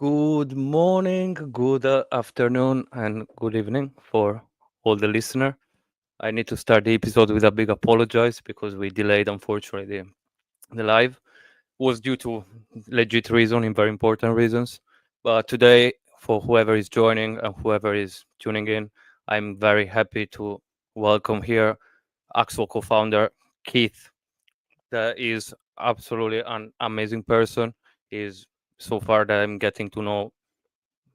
Good morning, good afternoon, and good evening for all the listener. I need to start the episode with a big apologize because we delayed, unfortunately, the live was due to legit reason and very important reasons. But today, for whoever is joining and whoever is tuning in, I'm very happy to welcome here AXOL co-founder Keith. That is absolutely an amazing person. Is so far that I'm getting to know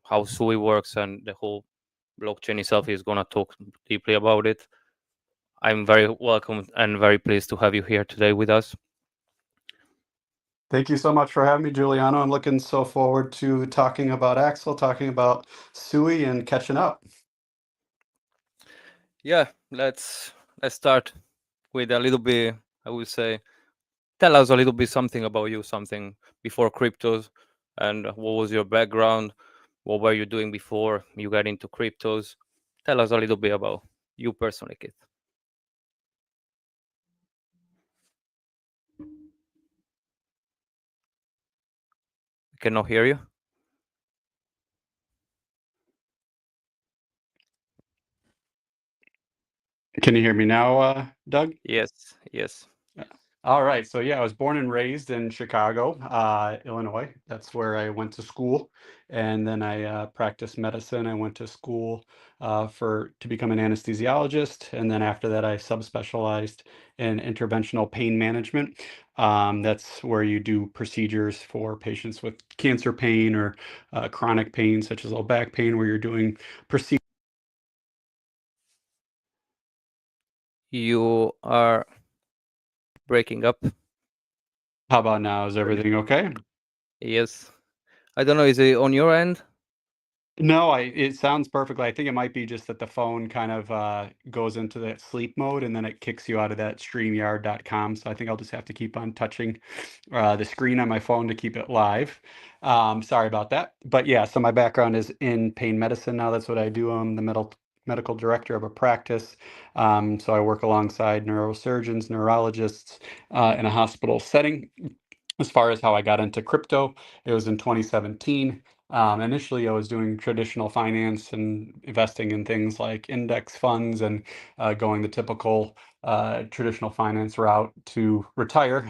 how SUI works and the whole blockchain itself is going to talk deeply about it. I'm very welcome and very pleased to have you here today with us. Thank you so much for having me, Giuliano. I'm looking so forward to talking about AXOL, talking about SUI, and catching up. Yeah, let's start with a little bit. I would say, tell us a little bit something about you, something before cryptos, and what was your background? What were you doing before you got into cryptos? Tell us a little bit about you personally, Keith. I cannot hear you. Can you hear me now, Doug? Yes, yes. All right. So yeah, I was born and raised in Chicago, Illinois. That's where I went to school, and then I practiced medicine. I went to school to become an anesthesiologist, and then after that, I subspecialized in interventional pain management. That's where you do procedures for patients with cancer pain or chronic pain, such as low back pain, where you're doing procedures. You are breaking up. How about now? Is everything okay? Yes. I don't know. Is it on your end? No, it sounds perfectly. I think it might be just that the phone kind of goes into that sleep mode and then it kicks you out of that StreamYard.com. So I think I'll just have to keep on touching the screen on my phone to keep it live. Sorry about that. But yeah, so my background is in pain medicine now. That's what I do. I'm the medical director of a practice. So I work alongside neurosurgeons, neurologists in a hospital setting. As far as how I got into crypto, it was in 2017. Initially, I was doing traditional finance and investing in things like index funds and going the typical traditional finance route to retire.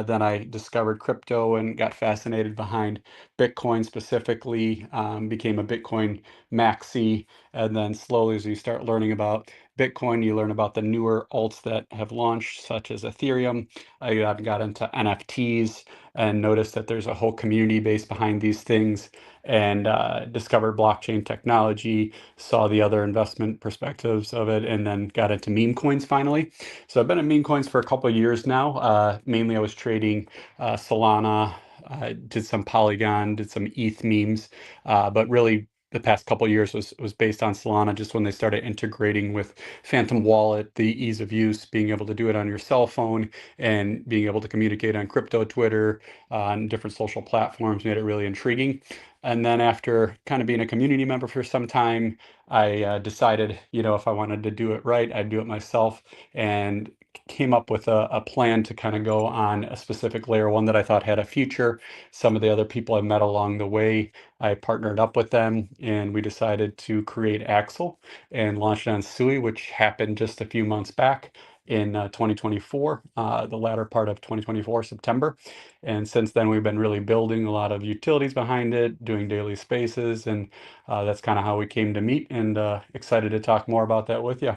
Then I discovered crypto and got fascinated behind Bitcoin specifically, became a Bitcoin maxi. And then slowly, as you start learning about Bitcoin, you learn about the newer alts that have launched, such as Ethereum. I got into NFTs and noticed that there's a whole community base behind these things and discovered blockchain technology, saw the other investment perspectives of it, and then got into meme coins finally. So I've been in meme coins for a couple of years now. Mainly I was trading Solana, did some Polygon, did some ETH memes, but really the past couple of years was based on Solana, just when they started integrating with Phantom Wallet, the ease of use, being able to do it on your cell phone and being able to communicate on crypto Twitter, on different social platforms made it really intriguing. And then after kind of being a community member for some time, I decided, if I wanted to do it right, I'd do it myself, and came up with a plan to kind of go on a specific layer, one that I thought had a future. Some of the other people I met along the way, I partnered up with them, and we decided to create AXOL and launch it on SUI, which happened just a few months back in 2024, the latter part of 2024, September. And since then, we've been really building a lot of utilities behind it, doing daily spaces, and that's kind of how we came to meet, and excited to talk more about that with you.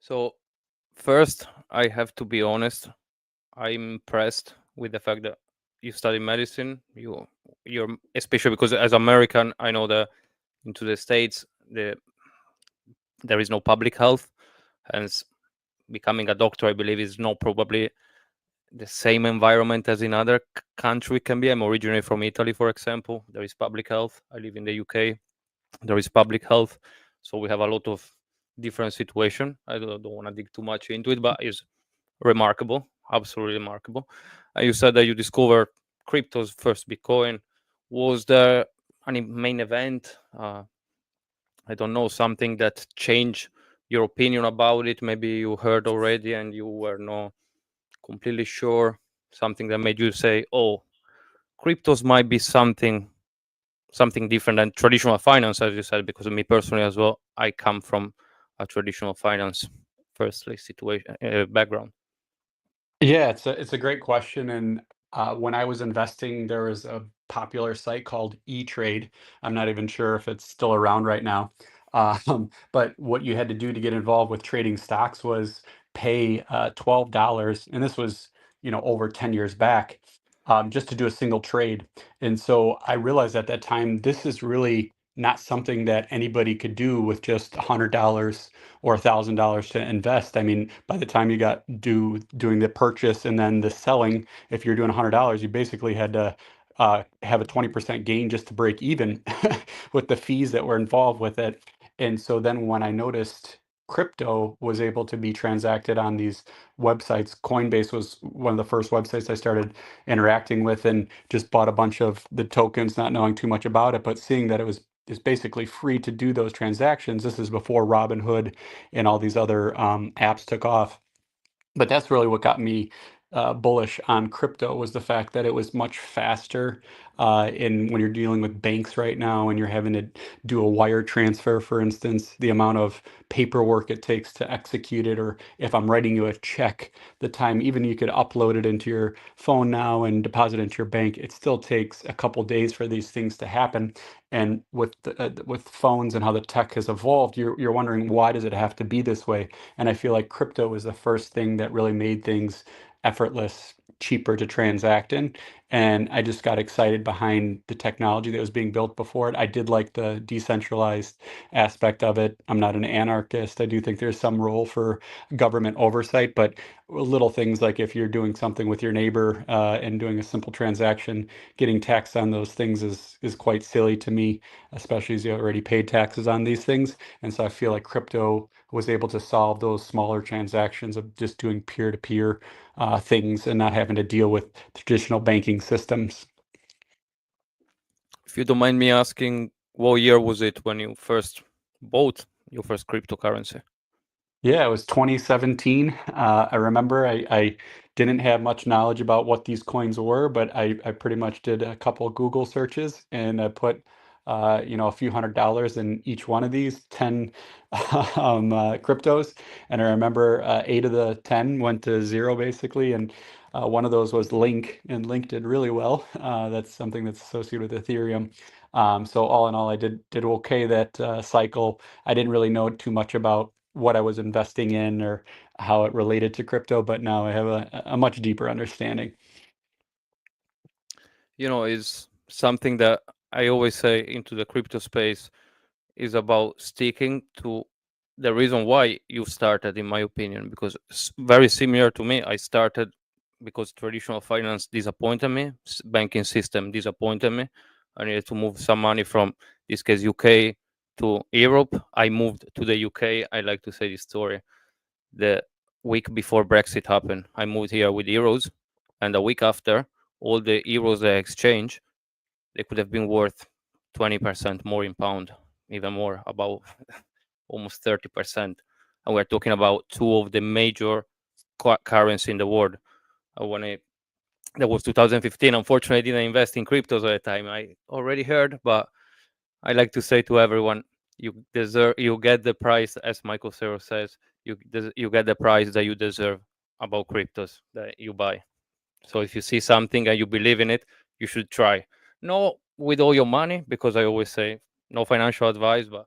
So, first, I have to be honest. I'm impressed with the fact that you study medicine. You're especially because as American, I know that into the states there is no public health, hence becoming a doctor, I believe, is not probably the same environment as in other country can be. I'm originally from Italy, for example. There is public health. I live in the UK. There is public health, so we have a lot of different situation. I don't want to dig too much into it, but it's remarkable, absolutely remarkable. And you said that you discovered cryptos first, Bitcoin. Was there any main event? I don't know, something that changed your opinion about it. Maybe you heard already and you were not completely sure. Something that made you say, "Oh, cryptos might be something something different than traditional finance, as you said, because of me personally as well, I come from a traditional finance firstly situation background. Yeah, it's a great question. And when I was investing, there was a popular site called E-Trade. I'm not even sure if it's still around right now. But what you had to do to get involved with trading stocks was pay $12, and this was, over 10 years back, just to do a single trade. And so I realized at that time, this is really not something that anybody could do with just $100 or $1,000 to invest. I mean, by the time you got doing the purchase and then the selling, if you're doing $100, you basically had to have a 20% gain just to break even with the fees that were involved with it. And so then when I noticed crypto was able to be transacted on these websites, Coinbase was one of the first websites I started interacting with, and just bought a bunch of the tokens, not knowing too much about it, but seeing that it was is basically free to do those transactions. This is before Robinhood and all these other apps took off. But that's really what got me bullish on crypto, was the fact that it was much faster. In when you're dealing with banks right now and you're having to do a wire transfer, for instance, the amount of paperwork it takes to execute it, or if I'm writing you a check, the time, even you could upload it into your phone now and deposit into your bank, it still takes a couple days for these things to happen. And with phones and how the tech has evolved, you're wondering, why does it have to be this way? And I feel like crypto was the first thing that really made things effortless, cheaper to transact in. And I just got excited behind the technology that was being built before it. I did like the decentralized aspect of it. I'm not an anarchist. I do think there's some role for government oversight, but little things like if you're doing something with your neighbor and doing a simple transaction, getting taxed on those things is quite silly to me, especially as you already paid taxes on these things. And so I feel like crypto was able to solve those smaller transactions of just doing peer-to-peer things and not having to deal with traditional banking systems. If you don't mind me asking, what year was it when you first bought your first cryptocurrency? Yeah, it was 2017. I remember I didn't have much knowledge about what these coins were, but I pretty much did a couple of Google searches, and I put a few $100s in each one of these 10 cryptos. And I remember 8 of the 10 went to zero basically, and one of those was Link, and Link did really well. That's something that's associated with Ethereum. So all in all, I did okay that cycle. I didn't really know too much about what I was investing in or how it related to crypto, but now I have a much deeper understanding. Is something that I always say into the crypto space is about sticking to the reason why you started, in my opinion, because very similar to me. I started because traditional finance disappointed me, banking system disappointed me. I needed to move some money from, this case, UK to Europe. I moved to the UK. I like to say this story. The week before Brexit happened, I moved here with euros, and a week after, all the euros I exchanged, they could have been worth 20% more in pound, even more, about almost 30%. And we're talking about two of the major currency in the world. When that was 2015. Unfortunately, I didn't invest in cryptos at the time. I already heard, but I like to say to everyone, you get the price, as Michael Cero says, you get the price that you deserve about cryptos that you buy. So if you see something and you believe in it, you should try. No with all your money, because I always say no financial advice, but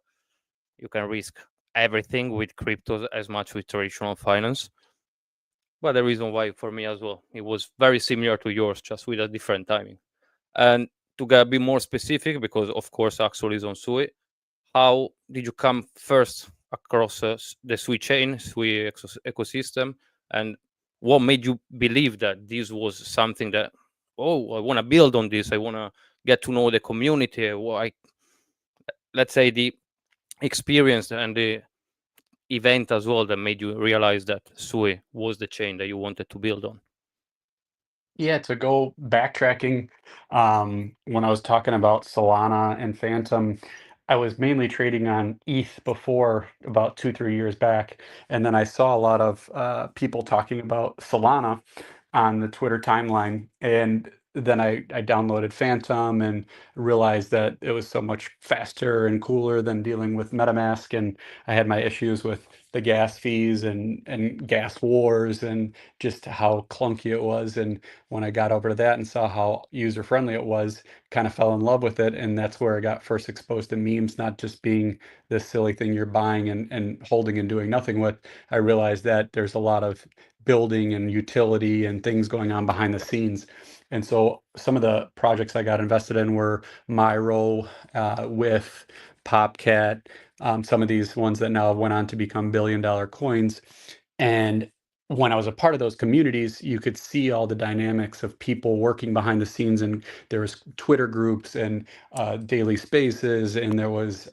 you can risk everything with cryptos as much with traditional finance. But the reason why for me as well, it was very similar to yours, just with a different timing. And to get a bit more specific, because of course AXOL is on SUI, how did you come first across the SUI chain, SUI ecosystem, and what made you believe that this was something that, oh, I want to build on this, I want to get to know the community, let's say the experience and the event as well that made you realize that SUI was the chain that you wanted to build on? Yeah, to go backtracking, when I was talking about Solana and Phantom, I was mainly trading on ETH before, about 2, 3 years back. And then I saw a lot of people talking about Solana on the Twitter timeline. And then I downloaded Phantom and realized that it was so much faster and cooler than dealing with MetaMask. And I had my issues with the gas fees and gas wars and just how clunky it was. And when I got over to that and saw how user friendly it was, kind of fell in love with it. And that's where I got first exposed to memes, not just being this silly thing you're buying and holding and doing nothing with. I realized that there's a lot of building and utility and things going on behind the scenes. And so some of the projects I got invested in were Myro, with Popcat, some of these ones that now went on to become billion-dollar coins. And when I was a part of those communities, you could see all the dynamics of people working behind the scenes, and there was Twitter groups and daily spaces, and there was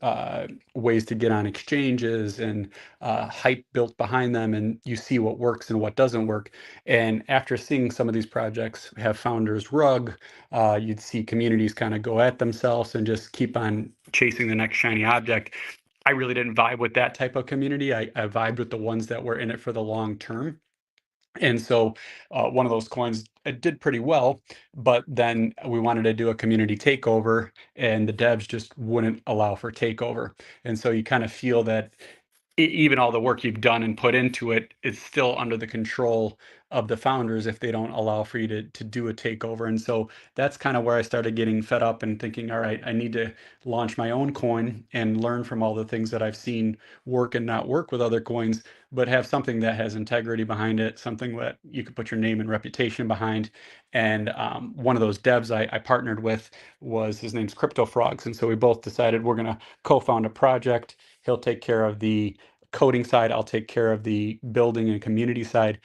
ways to get on exchanges and hype built behind them, and you see what works and what doesn't work. And after seeing some of these projects have founders rug, you'd see communities kind of go at themselves and just keep on chasing the next shiny object. I really didn't vibe with that type of community. I vibed with the ones that were in it for the long term. And so one of those coins, it did pretty well, but then we wanted to do a community takeover, and the devs just wouldn't allow for takeover. And so you kind of feel that even all the work you've done and put into it is still under the control of the founders if they don't allow for you to do a takeover. And so that's kind of where I started getting fed up and thinking, all right, I need to launch my own coin and learn from all the things that I've seen work and not work with other coins, but have something that has integrity behind it, something that you could put your name and reputation behind. And one of those devs I partnered with was, his name's Crypto Frogs. And so we both decided we're going to co-found a project. He'll take care of the coding side, I'll take care of the building and community side.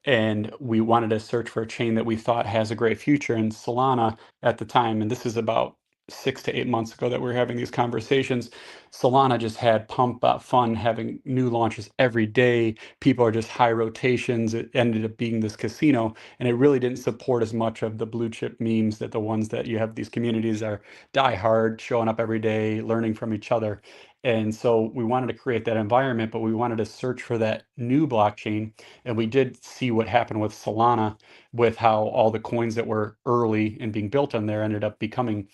And we wanted to search for a chain that we thought has a great future. And Solana at the time, and this is about 6 to 8 months ago that we were having these conversations, Solana just had pump fun, having new launches every day. People are just high rotations. It ended up being this casino, and it really didn't support as much of the blue chip memes that the ones that you have these communities are die hard, showing up every day, learning from each other. And so we wanted to create that environment, but we wanted to search for that new blockchain. And we did see what happened with Solana, with how all the coins that were early and being built on there ended up becoming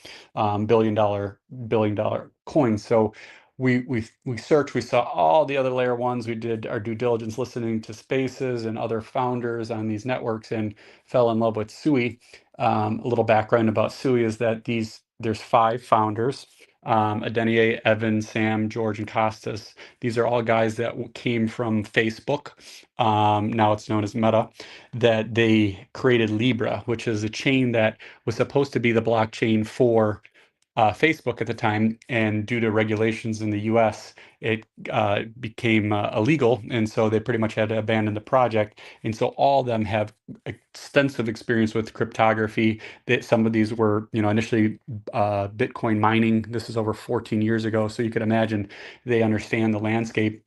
billion dollar coins. So we searched, we saw all the other layer ones. We did our due diligence listening to spaces and other founders on these networks and fell in love with SUI. A little background about SUI is that there's 5 founders. Adeniyi, Evan, Sam, George, and Costas. These are all guys that came from Facebook. Now it's known as Meta. That they created Libra, which is a chain that was supposed to be the blockchain for Facebook at the time, and due to regulations in the US, it became illegal, and so they pretty much had to abandon the project. And so all of them have extensive experience with cryptography. That some of these were, initially Bitcoin mining. This is over 14 years ago, so you could imagine they understand the landscape.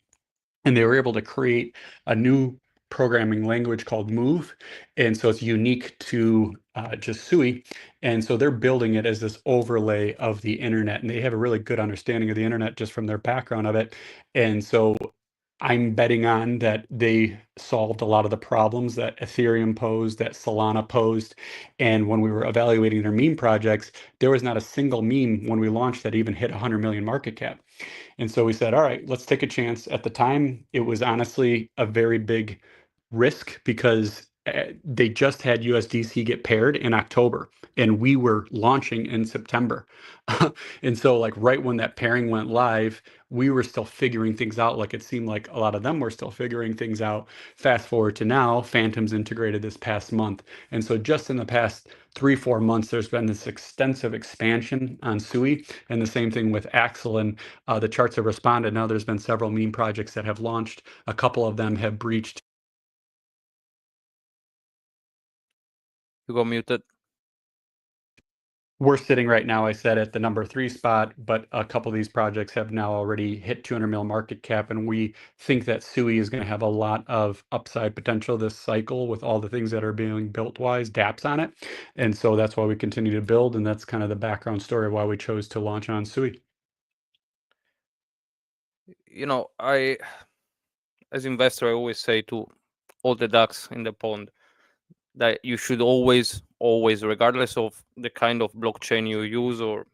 And they were able to create a new programming language called Move. And so it's unique to just SUI. And so they're building it as this overlay of the internet. And they have a really good understanding of the internet just from their background of it. And so I'm betting on that they solved a lot of the problems that Ethereum posed, that Solana posed. And when we were evaluating their meme projects, there was not a single meme when we launched that even hit 100 million market cap. And so we said, all right, let's take a chance. At the time, it was honestly a very big risk because they just had USDC get paired in October and we were launching in September. And so, like, right when that pairing went live, we were still figuring things out. Like, it seemed like a lot of them were still figuring things out. Fast forward to now, Phantom's integrated this past month. And so, just in the past 3, 4 months, there's been this extensive expansion on SUI, and the same thing with AXOL. And the charts have responded. Now there's been several meme projects that have launched. A couple of them have breached. You got muted. We're sitting right now, I said, at the number 3 spot, but a couple of these projects have now already hit 200 mil market cap, and we think that SUI is going to have a lot of upside potential this cycle with all the things that are being built-wise, dApps on it. And so that's why we continue to build, and that's kind of the background story of why we chose to launch on SUI. As investor, I always say to all the ducks in the pond, that you should always, regardless of the kind of blockchain you use or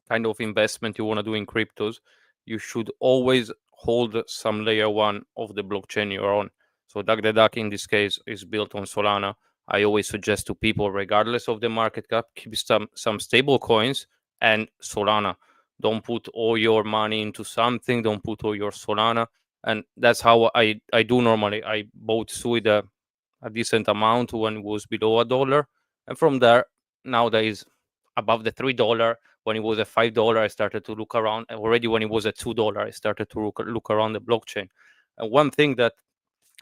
kind of investment you want to do in cryptos, you should always hold some layer one of the blockchain you're on. So Duck the Duck in this case is built on Solana. I always suggest to people, regardless of the market cap, keep some stable coins and Solana. Don't put all your money into something. Don't put all your Solana. And that's how I do normally. I bought SUI a decent amount when it was below $1, and from there, now that is above the $3. When it was at $5, I started to look around. And already when it was at $2, I started to look around the blockchain. And one thing that,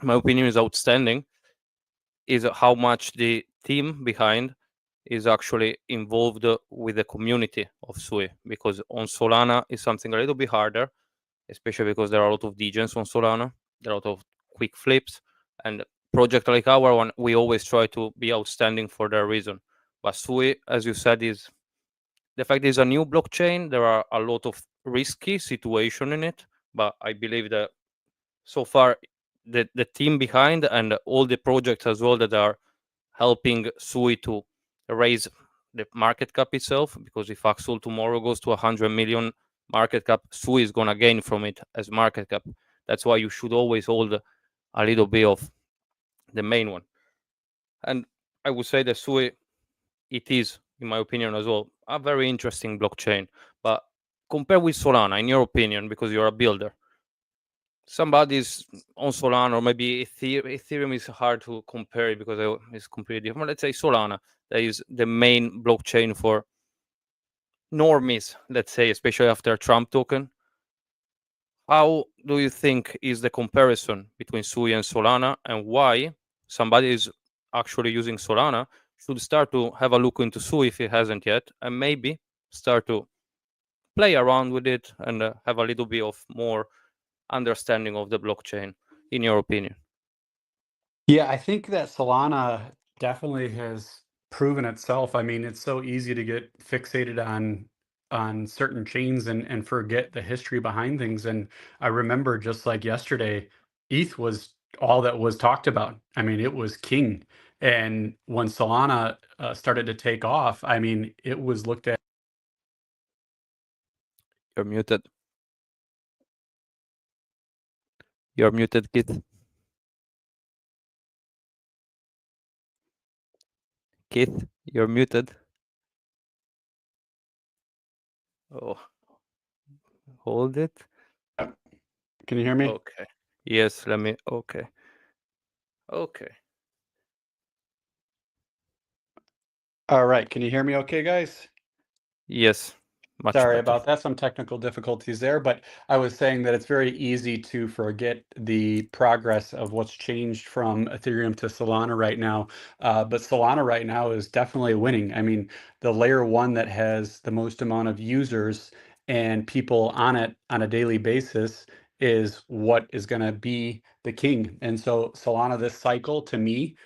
in my opinion, is outstanding is how much the team behind is actually involved with the community of SUI. Because on Solana is something a little bit harder, especially because there are a lot of degens on Solana. There are a lot of quick flips, and project like our one, we always try to be outstanding for that reason. But SUI, as you said, is the fact is a new blockchain. There are a lot of risky situation in it, but I believe that so far the team behind and all the projects as well that are helping SUI to raise the market cap itself, because if AXOL tomorrow goes to 100 million market cap, SUI is gonna gain from it as market cap. That's why you should always hold a little bit of the main one. And I would say that SUI, it is, in my opinion as well, a very interesting blockchain. But compared with Solana, in your opinion, because you're a builder, somebody's on Solana, or maybe Ethereum is hard to compare because it's completely different. Let's say Solana, that is the main blockchain for normies, let's say, especially after Trump token. How do you think is the comparison between SUI and Solana, and why somebody is actually using Solana should start to have a look into SUI if he hasn't yet, and maybe start to play around with it and have a little bit of more understanding of the blockchain, in your opinion? Yeah, I think that Solana definitely has proven itself. I mean, it's so easy to get fixated on certain chains and forget the history behind things. And I remember just like yesterday, ETH was all that was talked about. I mean, it was king. And when Solana started to take off, I mean, it was looked at. You're muted. You're muted, Keith. Keith, you're muted. Oh, hold it. Can you hear me? Okay. Yes, let me. Okay. Okay. All right. Can you hear me okay, guys? Yes, much Sorry better. about that. Some technical difficulties there, but I was saying that it's very easy to forget the progress of what's changed from Ethereum to Solana right now. But Solana right now is definitely winning. I mean, the layer one that has the most amount of users and people on it on a daily basis is what is going to be the king. And so Solana this cycle, to me,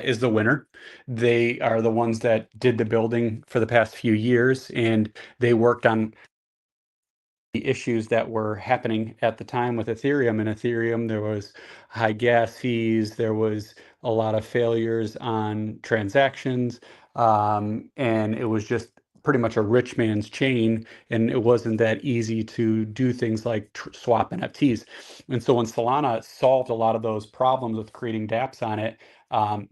is the winner. They are the ones that did the building for the past few years, and they worked on the issues that were happening at the time with Ethereum. And Ethereum, there was high gas fees, there was a lot of failures on transactions, and it was just pretty much a rich man's chain, and it wasn't that easy to do things like swap NFTs. And so when Solana solved a lot of those problems with creating dApps on it,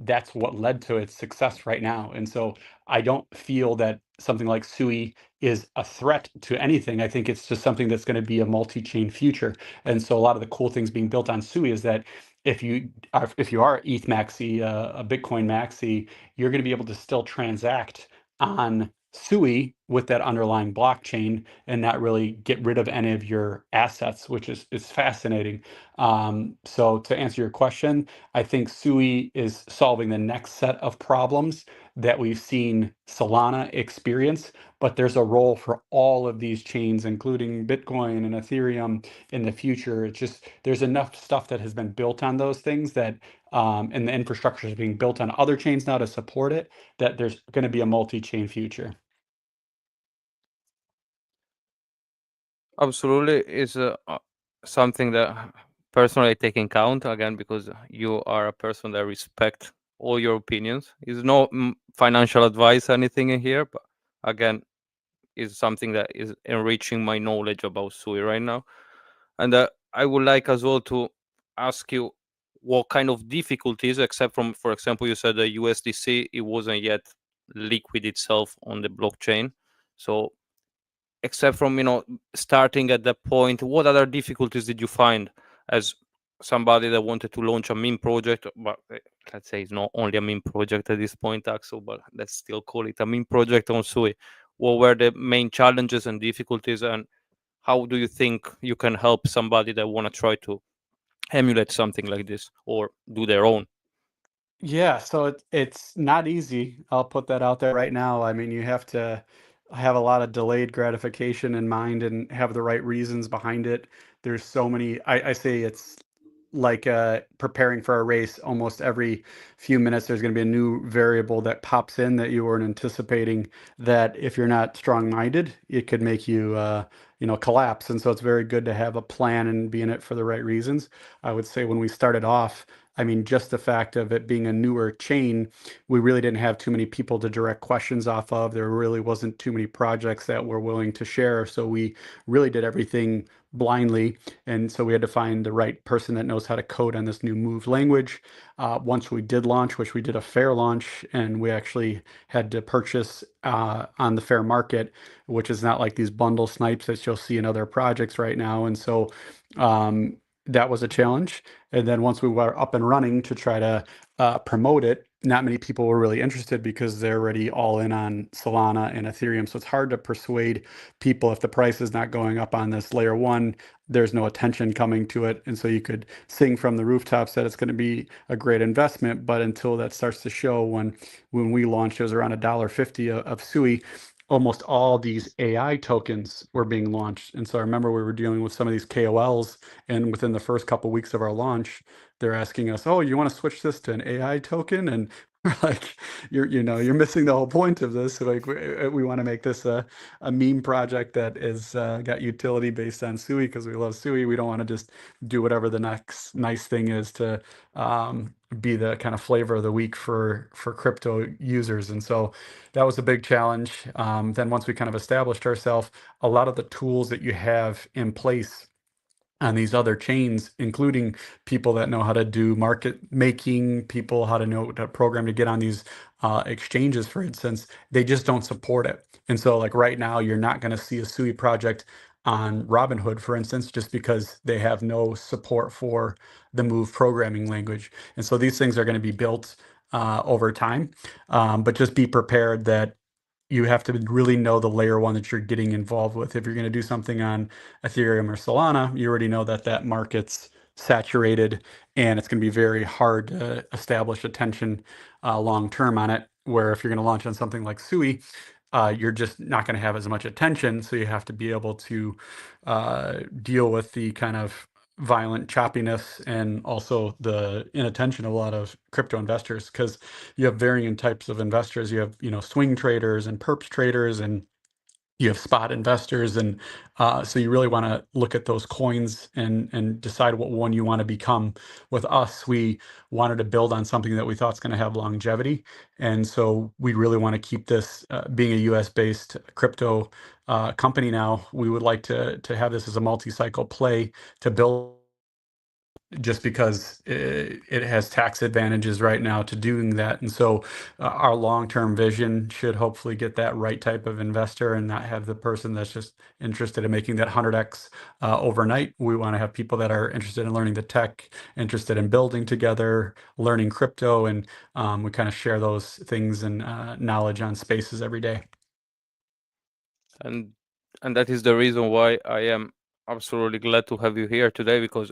that's what led to its success right now. And so I don't feel that something like SUI is a threat to anything. I think it's just something that's going to be a multi-chain future. And so a lot of the cool things being built on SUI is that if you are ETH maxi, a Bitcoin maxi, you're going to be able to still transact on SUI with that underlying blockchain and not really get rid of any of your assets, which is fascinating. So to answer your question, I think SUI is solving the next set of problems that we've seen Solana experience, but there's a role for all of these chains, including Bitcoin and Ethereum in the future. It's just there's enough stuff that has been built on those things that, and the infrastructure is being built on other chains now to support it, that there's going to be a multi-chain future. Absolutely, is something that personally I take in count again, because you are a person that respect all your opinions. It's no financial advice, anything in here, but again, is something that is enriching my knowledge about SUI right now. And I would like as well to ask you what kind of difficulties, except from, for example, you said the USDC, it wasn't yet liquid itself on the blockchain. So except from, starting at that point, what other difficulties did you find as somebody that wanted to launch a meme project? But let's say it's not only a meme project at this point, Axel, but let's still call it a meme project on SUI. What were the main challenges and difficulties, and how do you think you can help somebody that want to try to emulate something like this or do their own? Yeah, so it's not easy. I'll put that out there right now. I mean, you have to have a lot of delayed gratification in mind and have the right reasons behind it. There's so many, I say it's like preparing for a race. Almost every few minutes, there's going to be a new variable that pops in that you weren't anticipating. That if you're not strong-minded, it could make you, collapse. And so it's very good to have a plan and be in it for the right reasons. I would say when we started off, I mean, just the fact of it being a newer chain, we really didn't have too many people to direct questions off of. There really wasn't too many projects that were willing to share. So we really did everything blindly. And so we had to find the right person that knows how to code on this new Move language. Once we did launch, which we did a fair launch, and we actually had to purchase on the fair market, which is not like these bundle snipes that you'll see in other projects right now. And so that was a challenge. And then once we were up and running to try to promote it, not many people were really interested because they're already all in on Solana and Ethereum. So it's hard to persuade people if the price is not going up on this layer one, there's no attention coming to it. And so you could sing from the rooftops that it's going to be a great investment, but until that starts to show, when we launched, it was around $1.50 of SUI. Almost all these AI tokens were being launched. And so I remember we were dealing with some of these KOLs, and within the first couple of weeks of our launch, they're asking us, "Oh, you want to switch this to an AI token?" And we're like, you're missing the whole point of this. Like, we want to make this a meme project that is got utility based on SUI because we love SUI. We don't want to just do whatever the next nice thing is to be the kind of flavor of the week for crypto users. And so that was a big challenge. Then once we kind of established ourselves, a lot of the tools that you have in place on these other chains, including people that know how to do market making, people how to know to program to get on these exchanges, for instance, they just don't support it. And so like right now, you're not going to see a SUI project on Robinhood, for instance, just because they have no support for the Move programming language. And so these things are going to be built over time, but just be prepared that you have to really know the layer one that you're getting involved with. If you're going to do something on Ethereum or Solana, you already know that that market's saturated and it's going to be very hard to establish attention long term on it. Where if you're going to launch on something like SUI, you're just not going to have as much attention. So you have to be able to deal with the kind of violent choppiness and also the inattention of a lot of crypto investors, because you have varying types of investors. You have, swing traders and perps traders, and you have spot investors. And so you really want to look at those coins and decide what one you want to become. With us, we wanted to build on something that we thought is going to have longevity. And so we really want to keep this being a US based crypto company now. We would like to have this as a multi-cycle play to build, just because it has tax advantages right now to doing that. And so our long-term vision should hopefully get that right type of investor and not have the person that's just interested in making that 100x overnight. We want to have people that are interested in learning the tech, interested in building together, learning crypto, and we kind of share those things and knowledge on spaces every day. And that is the reason why I am absolutely glad to have you here today, because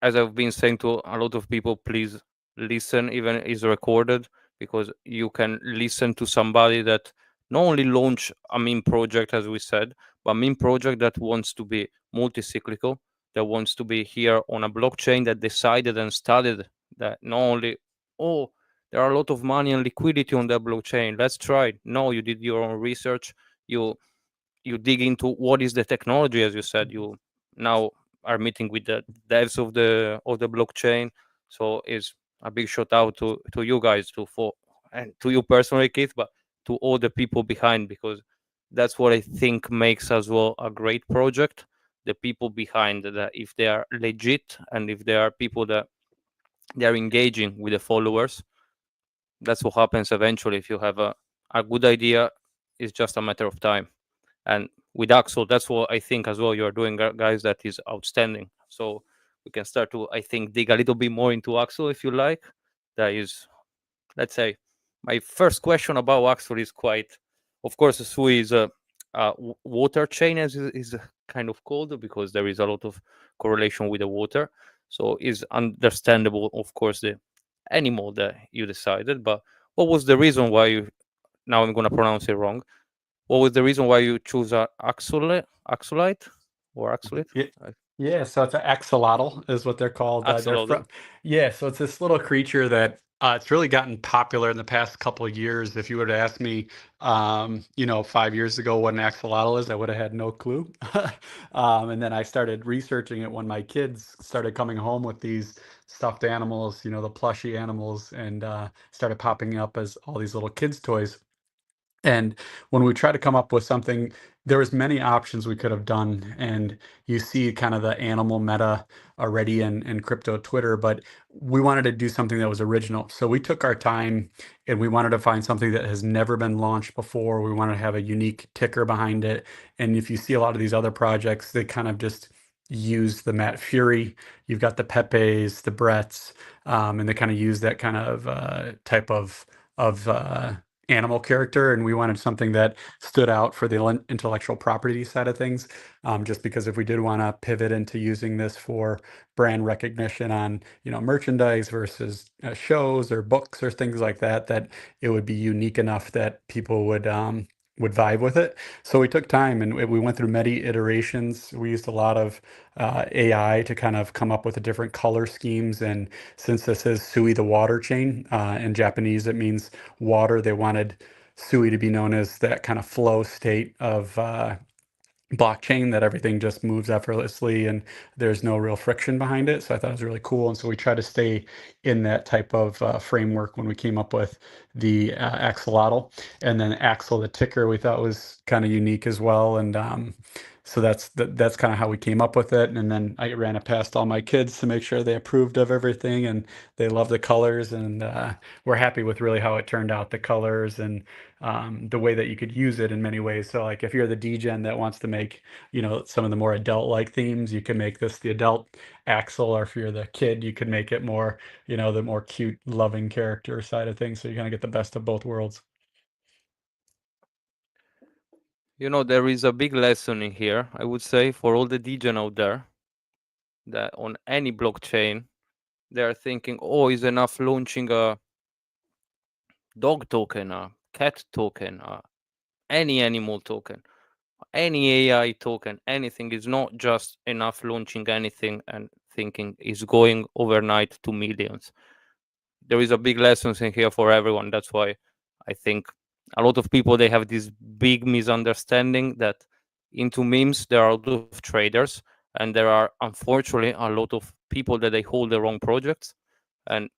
as I've been saying to a lot of people, please listen, even is recorded, because you can listen to somebody that not only launch a meme project, as we said, but a meme project that wants to be multi-cyclical, that wants to be here on a blockchain, that decided and studied that not only, oh, there are a lot of money and liquidity on that blockchain, let's try it. No, you did your own research. You dig into what is the technology, as you said. You now are meeting with the devs of the blockchain. So is a big shout out to you guys, to for and to you personally, Keith, but to all the people behind, because that's what I think makes as well a great project. The people behind that, if they are legit and if there are people that they are engaging with the followers, that's what happens eventually. If you have a good idea, it's just a matter of time. And with AXOL, that's what I think as well you're doing, guys. That is outstanding. So we can start to, I think, dig a little bit more into AXOL if you like. That is, let's say, my first question about AXOL is quite, of course, SUI is a water chain, as is kind of called, because there is a lot of correlation with the water. So it's understandable, of course, the animal that you decided. But what was the reason why you? Now I'm gonna pronounce it wrong. What was the reason why you choose a axolite or axolite? Yeah, I- yeah. So it's an axolotl is what they're called. They're Axolotl. from, yeah. So it's this little creature that it's really gotten popular in the past couple of years. If you would have asked me, 5 years ago what an axolotl is, I would have had no clue. And then I started researching it when my kids started coming home with these stuffed animals, the plushy animals, and started popping up as all these little kids' toys. And when we try to come up with something, there was many options we could have done. And you see kind of the animal meta already in crypto Twitter, but we wanted to do something that was original. So we took our time and we wanted to find something that has never been launched before. We wanted to have a unique ticker behind it. And if you see a lot of these other projects, they kind of just use the Matt Fury. You've got the Pepes, the Bretts, and they kind of use that kind of type of animal character, and we wanted something that stood out for the intellectual property side of things. Just because if we did want to pivot into using this for brand recognition on merchandise versus shows or books or things like that, that it would be unique enough that people would vibe with it. So we took time and we went through many iterations. We used a lot of AI to kind of come up with the different color schemes. And since this is SUI, the water chain, in Japanese, it means water. They wanted SUI to be known as that kind of flow state of blockchain, that everything just moves effortlessly and there's no real friction behind it. So I thought it was really cool. And so we try to stay in that type of framework when we came up with the axolotl. And then Axel, the ticker, we thought was kind of unique as well. And so that's kind of how we came up with it. And then I ran it past all my kids to make sure they approved of everything and they love the colors. And we're happy with really how it turned out, the colors and the way that you could use it in many ways. So like if you're the DGen that wants to make, some of the more adult-like themes, you can make this the adult Axel, or if you're the kid, you can make it more, the more cute, loving character side of things. So you're gonna get the best of both worlds. There is a big lesson in here, I would say, for all the degen out there, that on any blockchain, they are thinking, oh, is enough launching a dog token, a cat token, any animal token, any AI token, anything. Is not just enough launching anything and thinking is going overnight to millions. There is a big lesson in here for everyone. That's why I think a lot of people, they have this big misunderstanding that into memes there are a lot of traders, and there are unfortunately a lot of people that they hold the wrong projects. And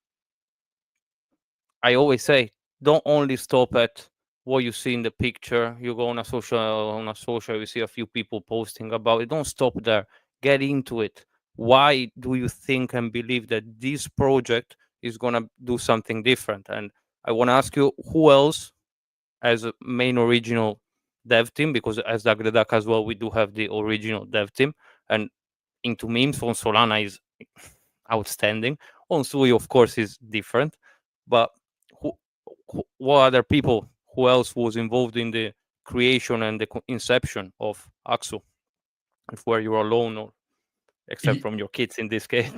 I always say, don't only stop at what you see in the picture. You go on a social, you see a few people posting about it. Don't stop there. Get into it. Why do you think and believe that this project is gonna do something different? And I want to ask you, who else as a main original dev team? Because as Duck the Duck as well, we do have the original dev team. And into memes on Solana is outstanding. On Sui, of course, is different. But who, what other people, who else was involved in the creation and the inception of Axo? If were you alone, or except Y- from your kids in this case?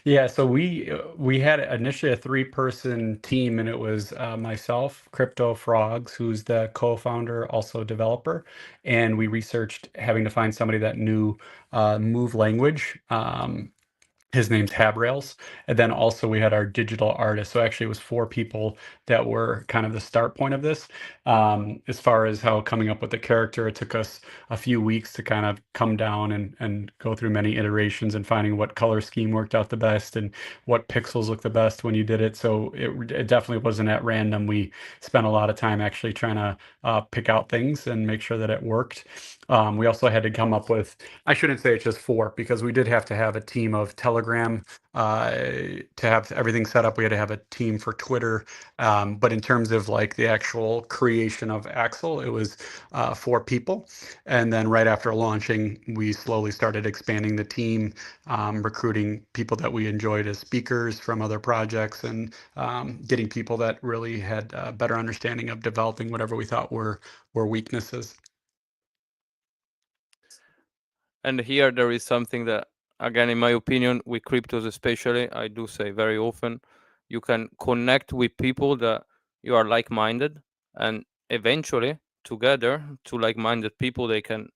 Yeah, so we had initially a three-person team, and it was myself, Crypto Frogs, who's the co-founder, also developer, and we researched having to find somebody that knew Move language. His name's Habrails. And then also we had our digital artist. So actually it was 4 people that were kind of the start point of this. As far as how coming up with the character, it took us a few weeks to kind of come down and go through many iterations and finding what color scheme worked out the best and what pixels looked the best when you did it. So it definitely wasn't at random. We spent a lot of time actually trying to pick out things and make sure that it worked. We also had to come up with, I shouldn't say it's just 4, because we did have to have a team of Telegram to have everything set up. We had to have a team for Twitter. But in terms of like the actual creation of AXOL, it was 4 people. And then right after launching, we slowly started expanding the team, recruiting people that we enjoyed as speakers from other projects, and getting people that really had a better understanding of developing whatever we thought were weaknesses. And here there is something that, again, in my opinion, with cryptos especially, I do say very often, you can connect with people that you are like-minded, and eventually together, two like-minded people, they can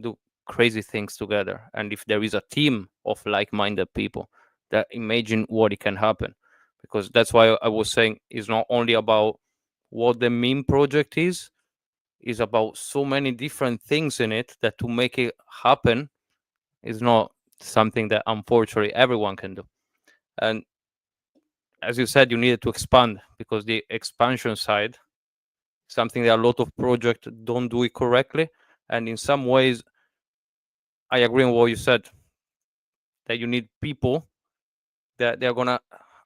do crazy things together. And if there is a team of like-minded people, that imagine what it can happen. Because that's why I was saying it's not only about what the meme project is about so many different things in it that to make it happen is not something that unfortunately everyone can do. And as you said, you needed to expand because the expansion side, something that a lot of projects don't do it correctly. And in some ways, I agree on what you said, that you need people that they're gonna,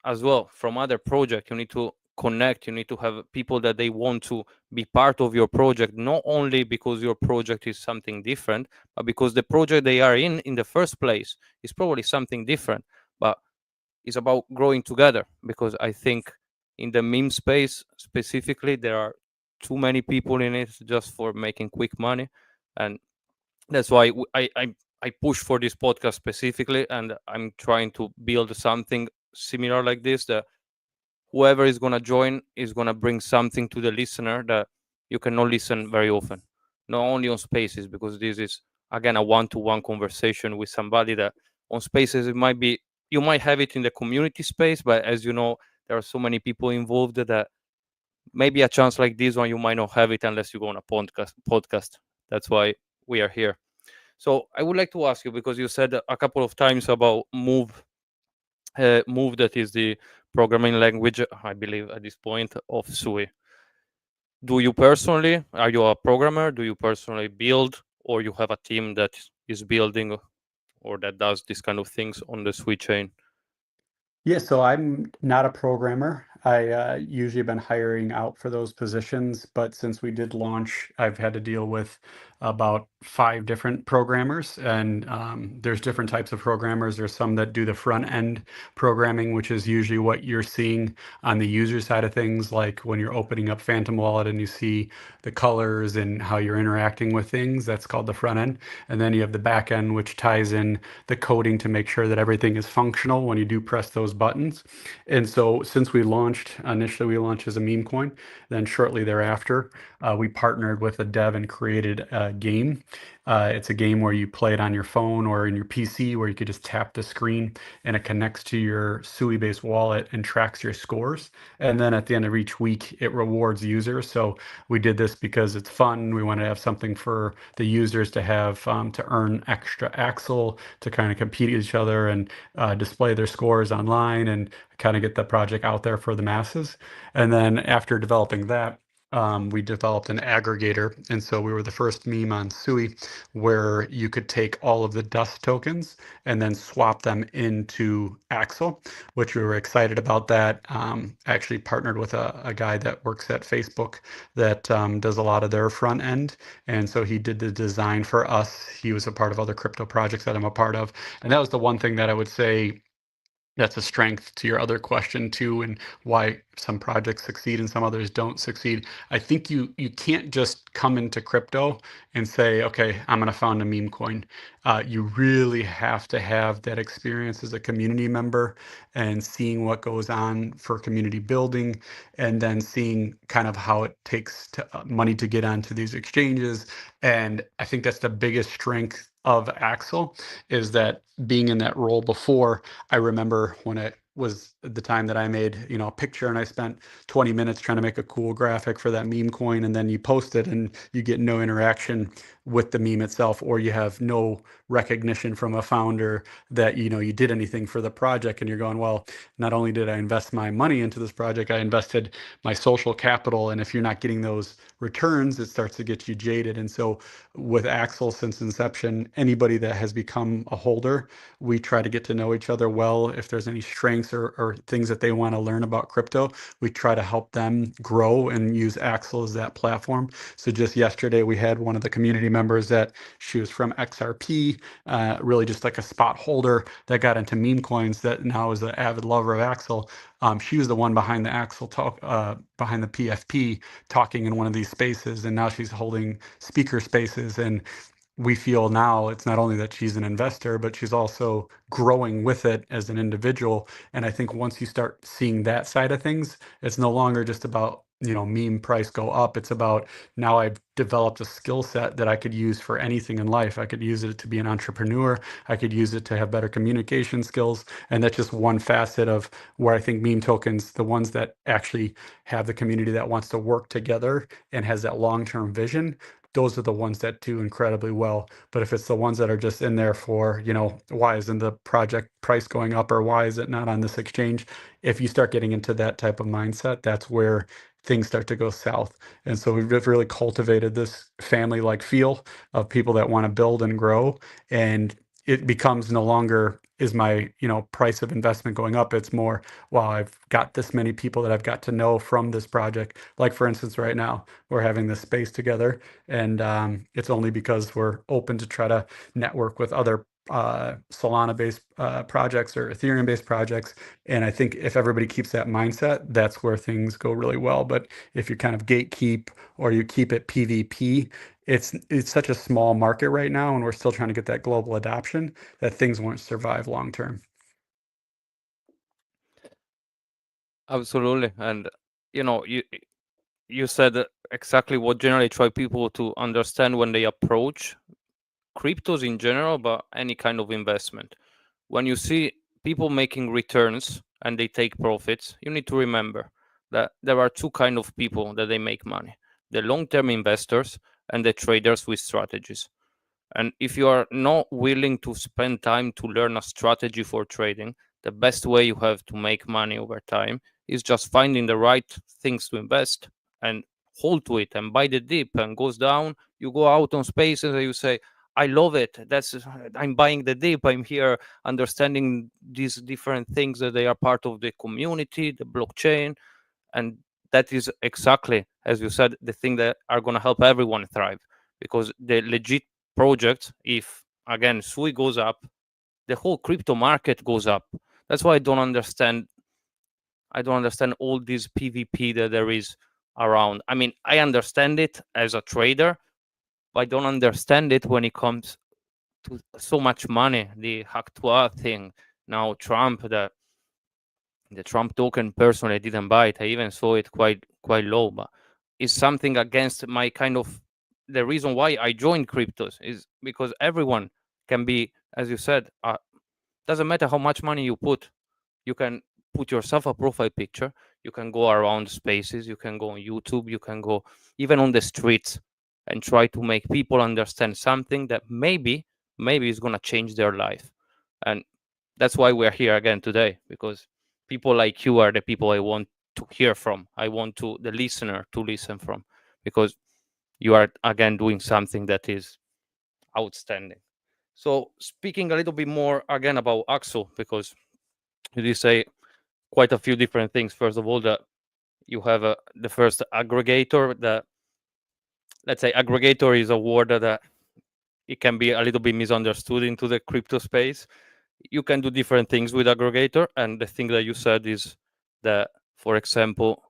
as well, from other project, you need to connect, you need to have people that they want to be part of your project, not only because your project is something different, but because the project they are in the first place is probably something different, but it's about growing together. Because I think in the meme space specifically, there are too many people in it just for making quick money. And that's why I push for this podcast specifically, and I'm trying to build something similar like this, that whoever is going to join is going to bring something to the listener that you cannot listen very often, not only on spaces, because this is, again, a one-to-one conversation with somebody. That on spaces, it might be, you might have it in the community space, but as you know, there are so many people involved that maybe a chance like this one you might not have it unless you go on a podcast. That's why we are here. So I would like to ask you, because you said a couple of times about Move, that is the programming language, I believe, at this point, of SUI. Do you personally, are you a programmer? Do you personally build, or you have a team that is building, or that does this kind of things on the SUI chain? Yeah, so I'm not a programmer. I usually been hiring out for those positions, but since we did launch, I've had to deal with about 5 different programmers, and there's different types of programmers. There's some that do the front end programming, which is usually what you're seeing on the user side of things, like when you're opening up Phantom Wallet and you see the colors and how you're interacting with things. That's called the front end. And then you have the back end, which ties in the coding to make sure that everything is functional when you do press those buttons. And so since we launched, initially we launched as a meme coin, then shortly thereafter, we partnered with a dev and created a game. It's a game where you play it on your phone or in your PC, where you could just tap the screen and it connects to your SUI-based wallet and tracks your scores. And then at the end of each week, it rewards users. So we did this because it's fun. We want to have something for the users to have to earn extra AXOL, to kind of compete with each other and display their scores online and kind of get the project out there for the masses. And then after developing that, we developed an aggregator. And so we were the first meme on SUI where you could take all of the dust tokens and then swap them into AXOL, which we were excited about that. Actually partnered with a guy that works at Facebook that does a lot of their front end. And so he did the design for us. He was a part of other crypto projects that I'm a part of. And that was the one thing that I would say that's a strength to your other question too, and why some projects succeed and some others don't succeed. I think you can't just come into crypto and say, okay, I'm going to found a meme coin. You really have to have that experience as a community member and seeing what goes on for community building, and then seeing kind of how it takes money to get onto these exchanges. And I think that's the biggest strength of Axel is that being in that role before, I remember when it was the time that I made, a picture and I spent 20 minutes trying to make a cool graphic for that meme coin, and then you post it and you get no interaction with the meme itself, or you have no recognition from a founder that you did anything for the project, and you're going, well, not only did I invest my money into this project, I invested my social capital, and if you're not getting those returns, it starts to get you jaded. And so with Axel, since inception, anybody that has become a holder, we try to get to know each other well. If there's any strengths or things that they want to learn about crypto, we try to help them grow and use Axel as that platform. So just yesterday, we had one of the community members that she was from XRP, really just like a spot holder that got into meme coins, that now is an avid lover of Axel. She was the one behind the Axel talk, behind the PFP, talking in one of these spaces, and now she's holding speaker spaces. And we feel now it's not only that she's an investor, but she's also growing with it as an individual. And I think once you start seeing that side of things, it's no longer just about, meme price go up. It's about, now I've developed a skill set that I could use for anything in life. I could use it to be an entrepreneur. I could use it to have better communication skills. And that's just one facet of where I think meme tokens, the ones that actually have the community that wants to work together and has that long-term vision, those are the ones that do incredibly well. But if it's the ones that are just in there for, why isn't the project price going up, or why is it not on this exchange? If you start getting into that type of mindset, that's where things start to go south. And so we've really cultivated this family-like feel of people that want to build and grow. And it becomes no longer, is my, price of investment going up? It's more, wow, I've got this many people that I've got to know from this project. Like, for instance, right now, we're having this space together, and it's only because we're open to try to network with other Solana-based projects or Ethereum-based projects. And I think if everybody keeps that mindset, that's where things go really well. But if you kind of gatekeep or you keep it PvP, it's such a small market right now, and we're still trying to get that global adoption, that things won't survive long term. Absolutely. And you said exactly what generally try people to understand when they approach cryptos in general, but any kind of investment. When you see people making returns and they take profits, you need to remember that there are two kind of people that they make money: the long-term investors and the traders with strategies. And if you are not willing to spend time to learn a strategy for trading, the best way you have to make money over time is just finding the right things to invest and hold to it and buy the dip, and goes down. You go out on spaces and you say, I love it. I'm buying the dip. I'm here understanding these different things, that they are part of the community, the blockchain. And that is exactly, as you said, the thing that are going to help everyone thrive, because the legit projects, if again SUI goes up, the whole crypto market goes up. That's why I don't understand all this PvP that there is around. I mean, I understand it as a trader, but I don't understand it when it comes to so much money. The hack to thing, now Trump, the Trump token, personally I didn't buy it. I even saw it quite low, but it's something against my kind of, the reason why I joined cryptos is because everyone can be, as you said, doesn't matter how much money you put, you can put yourself a profile picture, you can go around spaces, you can go on YouTube, you can go even on the streets and try to make people understand something that maybe is going to change their life. And that's why we're here again today, because people like you are the people I want to hear from. I want the listener to listen from, because you are again doing something that is outstanding. So speaking a little bit more again about AXOL, because you did say quite a few different things. First of all, that you have the first aggregator. That, let's say, aggregator is a word that it can be a little bit misunderstood into the crypto space. You can do different things with aggregator, and the thing that you said is that, for example,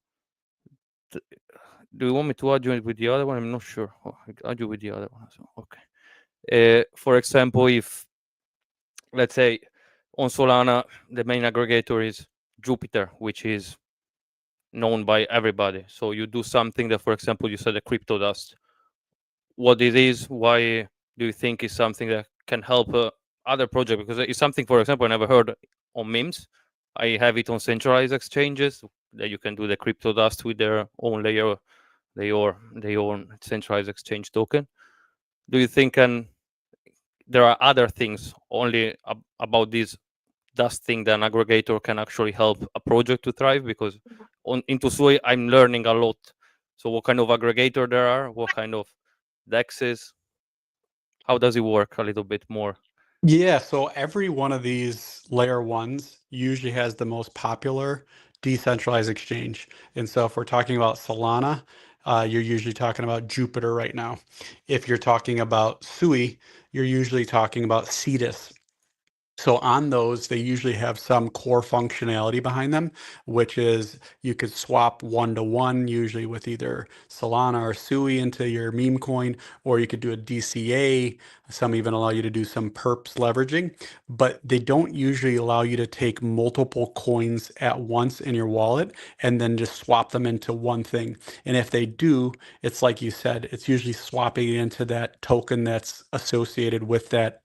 do you want me to add you with the other one? I'm not sure. I add you with the other one. So, okay. For example, if, let's say, on Solana, the main aggregator is Jupiter, which is known by everybody. So you do something that, for example, you said the crypto dust. What it is, why do you think is something that can help other projects? Because it's something, for example, I never heard on memes. I have it on centralized exchanges that you can do the crypto dust with their own layer, their own centralized exchange token. Do you think there are other things only about this dust thing that an aggregator can actually help a project to thrive? Because into SUI, I'm learning a lot. So what kind of aggregator there are? What kind of dexes? How does it work a little bit more? Yeah, so every one of these layer ones usually has the most popular decentralized exchange. And so if we're talking about Solana, you're usually talking about Jupiter right now. If you're talking about SUI, you're usually talking about Cetus. So on those, they usually have some core functionality behind them, which is you could swap one to one, usually with either Solana or SUI into your meme coin, or you could do a DCA. Some even allow you to do some perps leveraging, but they don't usually allow you to take multiple coins at once in your wallet and then just swap them into one thing. And if they do, it's like you said, it's usually swapping it into that token that's associated with that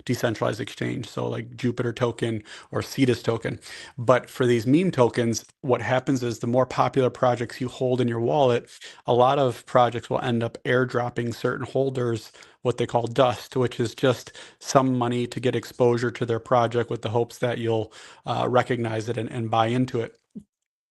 decentralized exchange. So like Jupiter token or Cetus token. But for these meme tokens, what happens is the more popular projects you hold in your wallet, a lot of projects will end up airdropping certain holders what they call dust, which is just some money to get exposure to their project with the hopes that you'll recognize it and buy into it.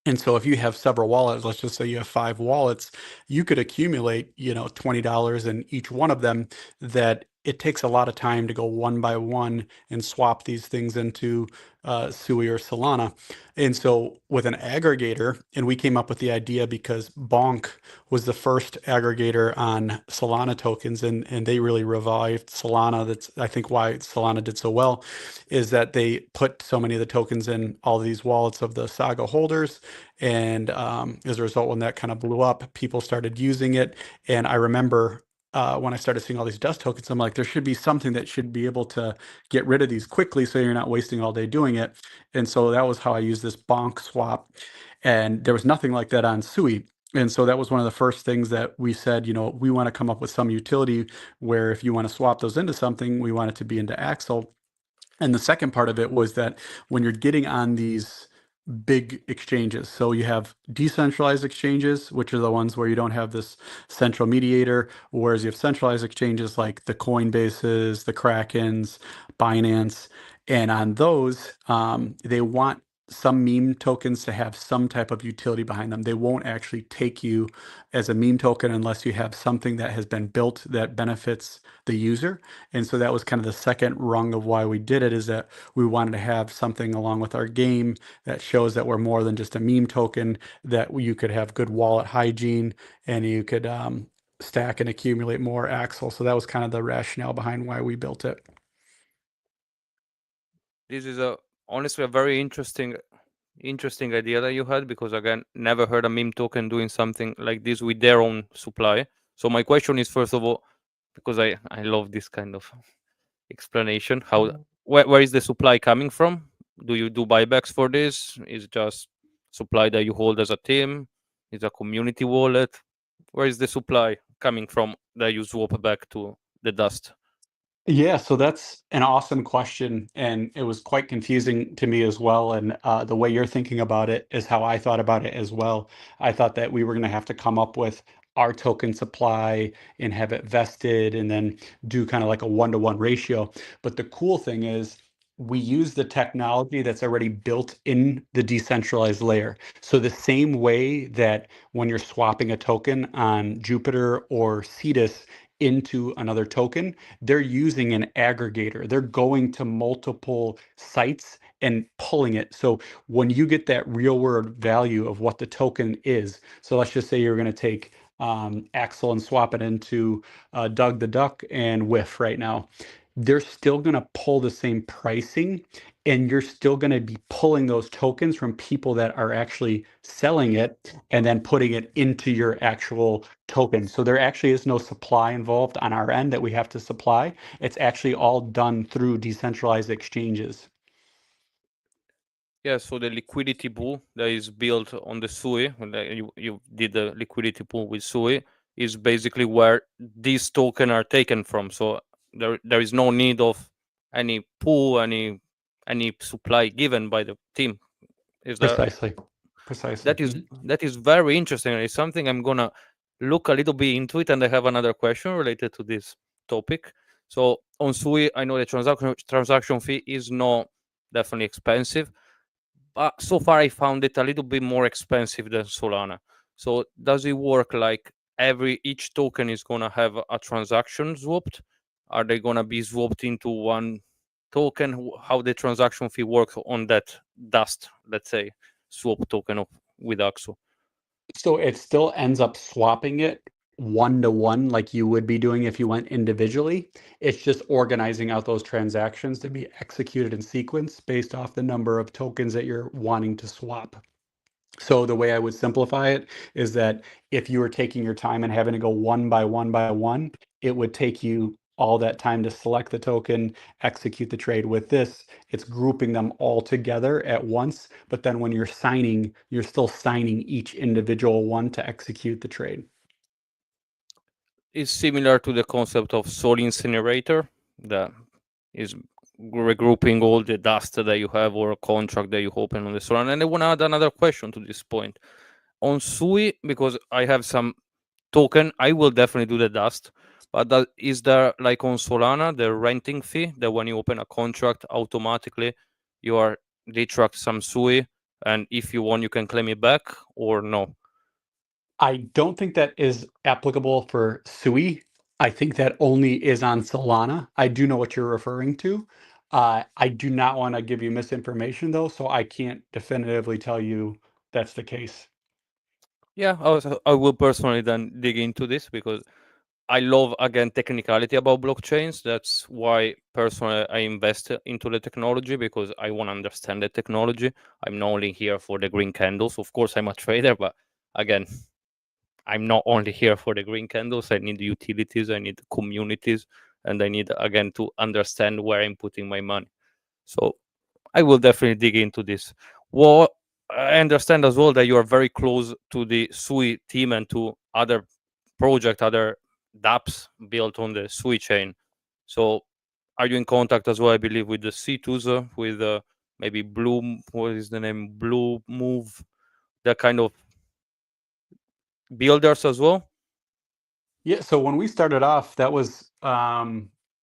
And so if you have several wallets, let's just say you have 5 wallets, you could accumulate, $20 in each one of them. That it takes a lot of time to go one by one and swap these things into SUI or Solana. And so with an aggregator, and we came up with the idea because Bonk was the first aggregator on Solana tokens, and they really revived Solana. That's, I think, why Solana did so well, is that they put so many of the tokens in all these wallets of the Saga holders. And as a result, when that kind of blew up, people started using it. And I remember when I started seeing all these dust tokens, I'm like, there should be something that should be able to get rid of these quickly so you're not wasting all day doing it. And so that was how I used this bonk swap. And there was nothing like that on SUI. And so that was one of the first things that we said, we want to come up with some utility where if you want to swap those into something, we want it to be into AXOL. And the second part of it was that when you're getting on these big exchanges, so you have decentralized exchanges, which are the ones where you don't have this central mediator, whereas you have centralized exchanges like the Coinbases, the Krakens, Binance. And on those, they want some meme tokens to have some type of utility behind them. They won't actually take you as a meme token unless you have something that has been built that benefits the user. And so that was kind of the second rung of why we did it, is that we wanted to have something along with our game that shows that we're more than just a meme token, that you could have good wallet hygiene and you could stack and accumulate more AXOL. So that was kind of the rationale behind why we built it. This is honestly a very interesting idea that you had, because again, never heard a meme token doing something like this with their own supply. So my question is, first of all, because I love this kind of explanation, how where is the supply coming from? Do you do buybacks for this? Is it just supply that you hold as a team? Is a community wallet? Where is the supply coming from that you swap back to the dust? Yeah, so that's an awesome question, and it was quite confusing to me as well. And the way you're thinking about it is how I thought about it as well. I thought that we were going to have to come up with our token supply and have it vested, and then do kind of like a one-to-one ratio. But the cool thing is, we use the technology that's already built in the decentralized layer. So the same way that when you're swapping a token on Jupiter or Cetus into another token, they're using an aggregator. They're going to multiple sites and pulling it. So when you get that real world value of what the token is, so let's just say you're going to take AXOL and swap it into Doug the Duck and Whiff right now, they're still going to pull the same pricing, and you're still going to be pulling those tokens from people that are actually selling it and then putting it into your actual token. So there actually is no supply involved on our end that we have to supply. It's actually all done through decentralized exchanges. Yeah, so the liquidity pool that is built on the SUI, when you did the liquidity pool with SUI, is basically where these tokens are taken from. So there is no need of any pool, any supply given by the team. Is there? Precisely. Precisely. That is very interesting. It's something I'm gonna look a little bit into it, and I have another question related to this topic. So on SUI, I know the transaction fee is not definitely expensive, but so far I found it a little bit more expensive than Solana. So does it work like each token is gonna have a transaction swapped? Are they gonna be swapped into one token? How the transaction fee works on that dust, let's say, swap token with AXO? So it still ends up swapping it one to one like you would be doing if you went individually. It's just organizing out those transactions to be executed in sequence based off the number of tokens that you're wanting to swap. So the way I would simplify it is that if you were taking your time and having to go one by one by one, it would take you all that time to select the token, execute the trade. With this, it's grouping them all together at once, but then when you're signing, you're still signing each individual one to execute the trade. It's similar to the concept of soul incinerator that is regrouping all the dust that you have or a contract that you open on the Solana. And I want to add another question to this point. On SUI, because I have some token, I will definitely do the dust. But is there, like on Solana, the renting fee that when you open a contract, automatically they track some SUI, and if you want, you can claim it back, or no? I don't think that is applicable for SUI. I think that only is on Solana. I do know what you're referring to. I do not want to give you misinformation though, so I can't definitively tell you that's the case. Yeah, I will personally then dig into this because I love again technicality about blockchains. That's why personally I invest into the technology because I want to understand the technology. I'm not only here for the green candles. Of course, I'm a trader, but again, I'm not only here for the green candles. I need utilities, I need communities, and I need again to understand where I'm putting my money. So I will definitely dig into this. Well, I understand as well that you are very close to the SUI team and to other other dApps built on the SUI chain. So are you in contact as well, I believe, with the C2s, with maybe Blue, what is the name? Blue Move, that kind of builders as well? Yeah, so when we started off, that was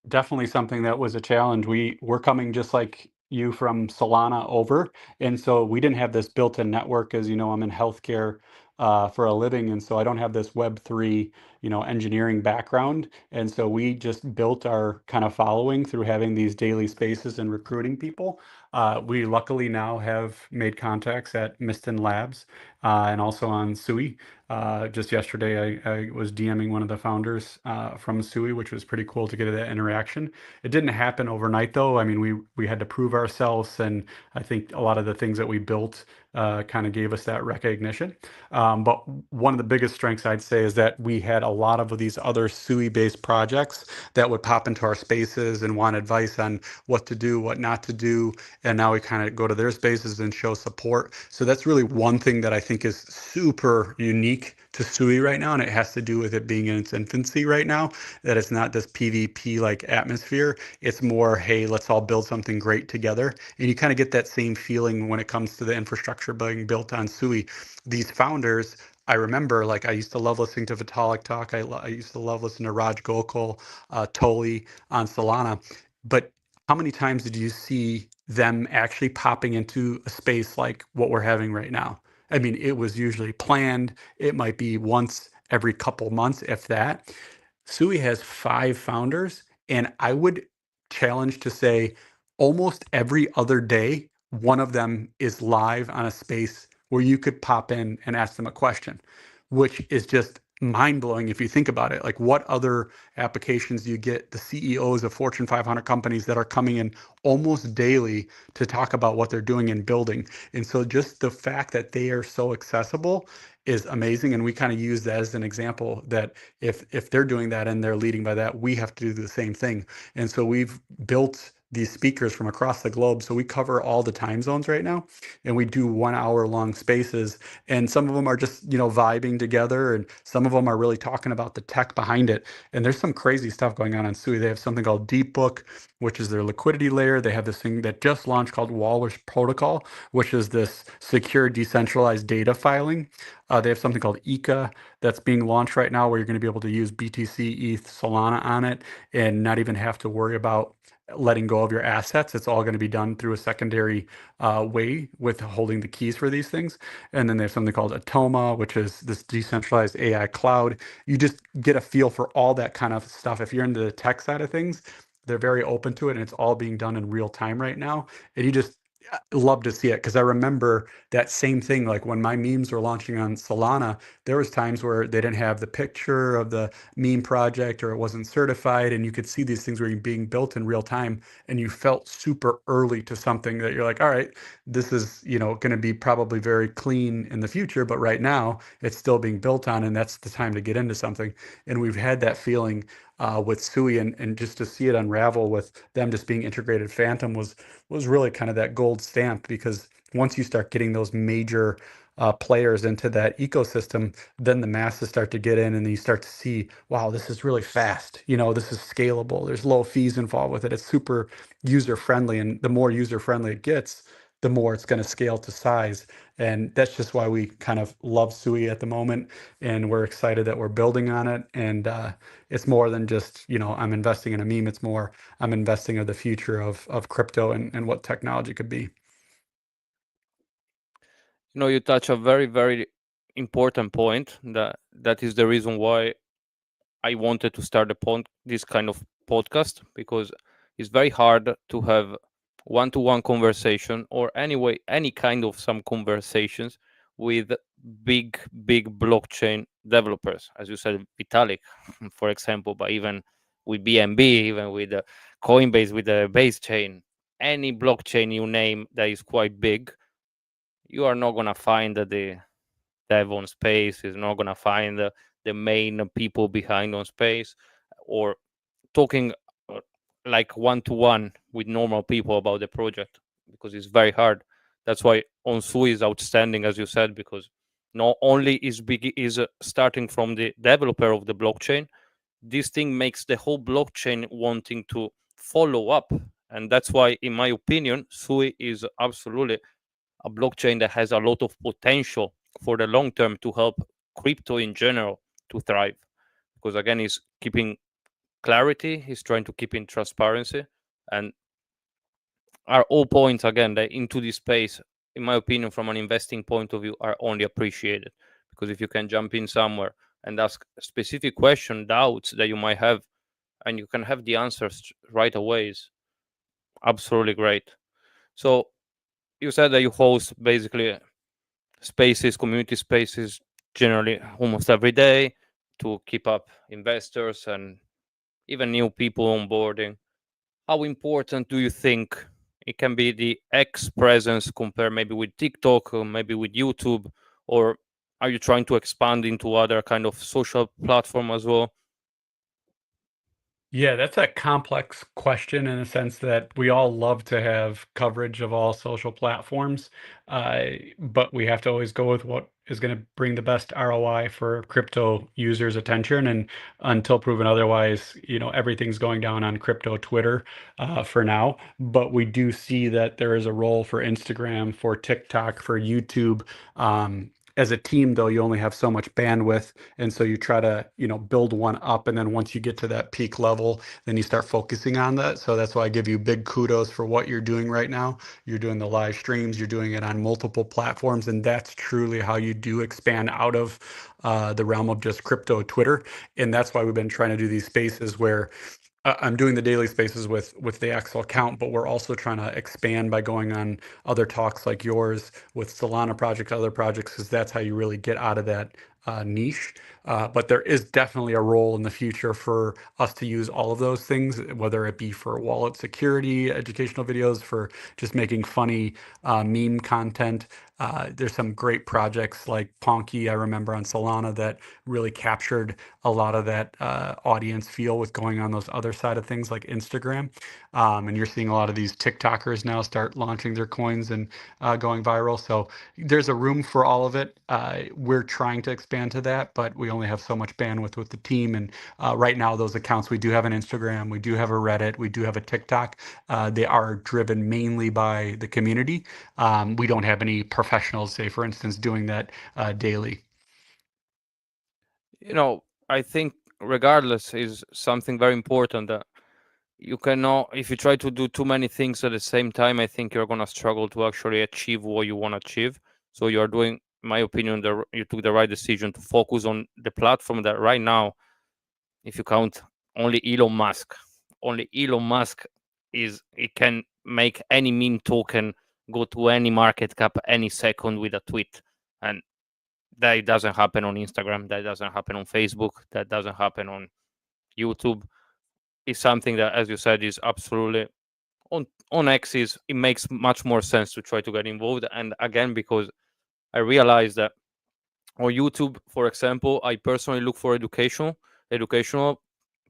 definitely something that was a challenge. We're coming just like you from Solana over, and so we didn't have this built-in network. As you know, I'm in healthcare for a living, and so I don't have this Web3, engineering background. And so we just built our kind of following through having these daily spaces and recruiting people. We luckily now have made contacts at Miston Labs and also on SUI. Just yesterday, I was DMing one of the founders from SUI, which was pretty cool to get that interaction. It didn't happen overnight, though. I mean, we had to prove ourselves, and I think a lot of the things that we built kind of gave us that recognition. But one of the biggest strengths I'd say is that we had a lot of these other SUI-based projects that would pop into our spaces and want advice on what to do, what not to do, and now we kind of go to their spaces and show support. So that's really one thing that I think is super unique to SUI right now, and it has to do with it being in its infancy right now, that it's not this PvP like atmosphere. It's more, hey, let's all build something great together. And you kind of get that same feeling when it comes to the infrastructure being built on SUI. These founders, I remember, like, I used to love listening to Vitalik talk. I used to love listening to Raj Gokul, Toli on Solana. But how many times did you see them actually popping into a space like what we're having right now? I mean, it was usually planned. It might be once every couple months, if that. SUI has 5 founders, and I would challenge to say almost every other day, one of them is live on a space where you could pop in and ask them a question, which is just mind blowing if you think about it. Like, what other applications do you get the CEOs of Fortune 500 companies that are coming in almost daily to talk about what they're doing and building? And so, just the fact that they are so accessible is amazing. And we kind of use that as an example that if they're doing that and they're leading by that, we have to do the same thing. And so we've built these speakers from across the globe. So we cover all the time zones right now, and we do 1 hour long spaces. And some of them are just, vibing together, and some of them are really talking about the tech behind it. And there's some crazy stuff going on SUI. They have something called DeepBook, which is their liquidity layer. They have this thing that just launched called Walrus Protocol, which is this secure decentralized data filing. They have something called ICA that's being launched right now, where you're going to be able to use BTC, ETH, Solana on it, and not even have to worry about letting go of your assets. It's all going to be done through a secondary way with holding the keys for these things. And then there's something called Atoma, which is this decentralized AI cloud. You just get a feel for all that kind of stuff. If you're into the tech side of things, they're very open to it, and it's all being done in real time right now. And you just love to see it, because I remember that same thing. Like when my memes were launching on Solana, there was times where they didn't have the picture of the meme project, or it wasn't certified, and you could see these things were being built in real time, and you felt super early to something that you're like, all right, this is, going to be probably very clean in the future, but right now it's still being built on, and that's the time to get into something. And we've had that feeling with SUI, and just to see it unravel with them just being integrated Phantom was really kind of that gold stamp, because once you start getting those major players into that ecosystem, then the masses start to get in, and then you start to see, wow, this is really fast. This is scalable. There's low fees involved with it. It's super user friendly, and the more user friendly it gets, the more it's going to scale to size. And that's just why we kind of love SUI at the moment, and we're excited that we're building on it. And it's more than just, I'm investing in a meme. It's more, I'm investing in the future of crypto, and what technology could be. You touch a very, very important point. That is the reason why I wanted to start this kind of podcast, because it's very hard to have one-to-one conversation, or anyway any kind of some conversations with big blockchain developers, as you said, Vitalik, for example, but even with BNB, even with Coinbase, with the base chain, any blockchain you name that is quite big, you are not gonna find the dev on space, is not gonna find the main people behind on space, or talking uh, like one to one with normal people about the project, because it's very hard. That's why Onsu is outstanding, as you said, because not only is starting from the developer of the blockchain, this thing makes the whole blockchain wanting to follow up. And that's why, in my opinion, SUI is absolutely a blockchain that has a lot of potential for the long term to help crypto in general to thrive. Because again, it's keeping clarity, he's trying to keep in transparency, and are all points again that into this space, in my opinion, from an investing point of view, are only appreciated. Because if you can jump in somewhere and ask a specific question, doubts that you might have, and you can have the answers right away, is absolutely great. So you said that you host basically spaces, community spaces, generally almost every day, to keep up investors and even new people onboarding. How important do you think it can be, the X presence, compared maybe with TikTok or maybe with YouTube, or are you trying to expand into other kind of social platform as well? Yeah, that's a complex question, in a sense that we all love to have coverage of all social platforms, but we have to always go with what is going to bring the best ROI for crypto users' attention. And until proven otherwise, everything's going down on crypto Twitter for now. But we do see that there is a role for Instagram, for TikTok, for YouTube. As a team, though, you only have so much bandwidth, and so you try to build one up, and then once you get to that peak level, then you start focusing on that. So that's why I give you big kudos for what you're doing right now. You're doing the live streams, you're doing it on multiple platforms, and that's truly how you do expand out of the realm of just crypto Twitter. And that's why we've been trying to do these spaces where I'm doing the daily spaces with the AXOL account, but we're also trying to expand by going on other talks like yours with Solana projects, other projects, because that's how you really get out of that niche, but there is definitely a role in the future for us to use all of those things, whether it be for wallet security, educational videos, for just making funny meme content. There's some great projects like Ponky, I remember on Solana, that really captured a lot of that audience feel with going on those other side of things like Instagram. And you're seeing a lot of these TikTokers now start launching their coins and going viral. So there's a room for all of it. We're trying to expand to that, but we only have so much bandwidth with the team. And right now, those accounts, we do have an Instagram, we do have a Reddit, we do have a TikTok. They are driven mainly by the community. We don't have any professionals, say, for instance, doing that daily. You know, I think regardless is something very important that you cannot, if you try to do too many things at the same time, I think you're gonna struggle to actually achieve what you want to achieve. So you are doing, in my opinion, you took the right decision to focus on the platform that right now, if you count only Elon Musk, only Elon Musk is, it can make any meme token go to any market cap any second with a tweet. And that doesn't happen on Instagram, that doesn't happen on Facebook, that doesn't happen on YouTube. It's something that, as you said, is absolutely on Axis. It makes much more sense to try to get involved. And again, because I realized that on YouTube, for example, I personally look for educational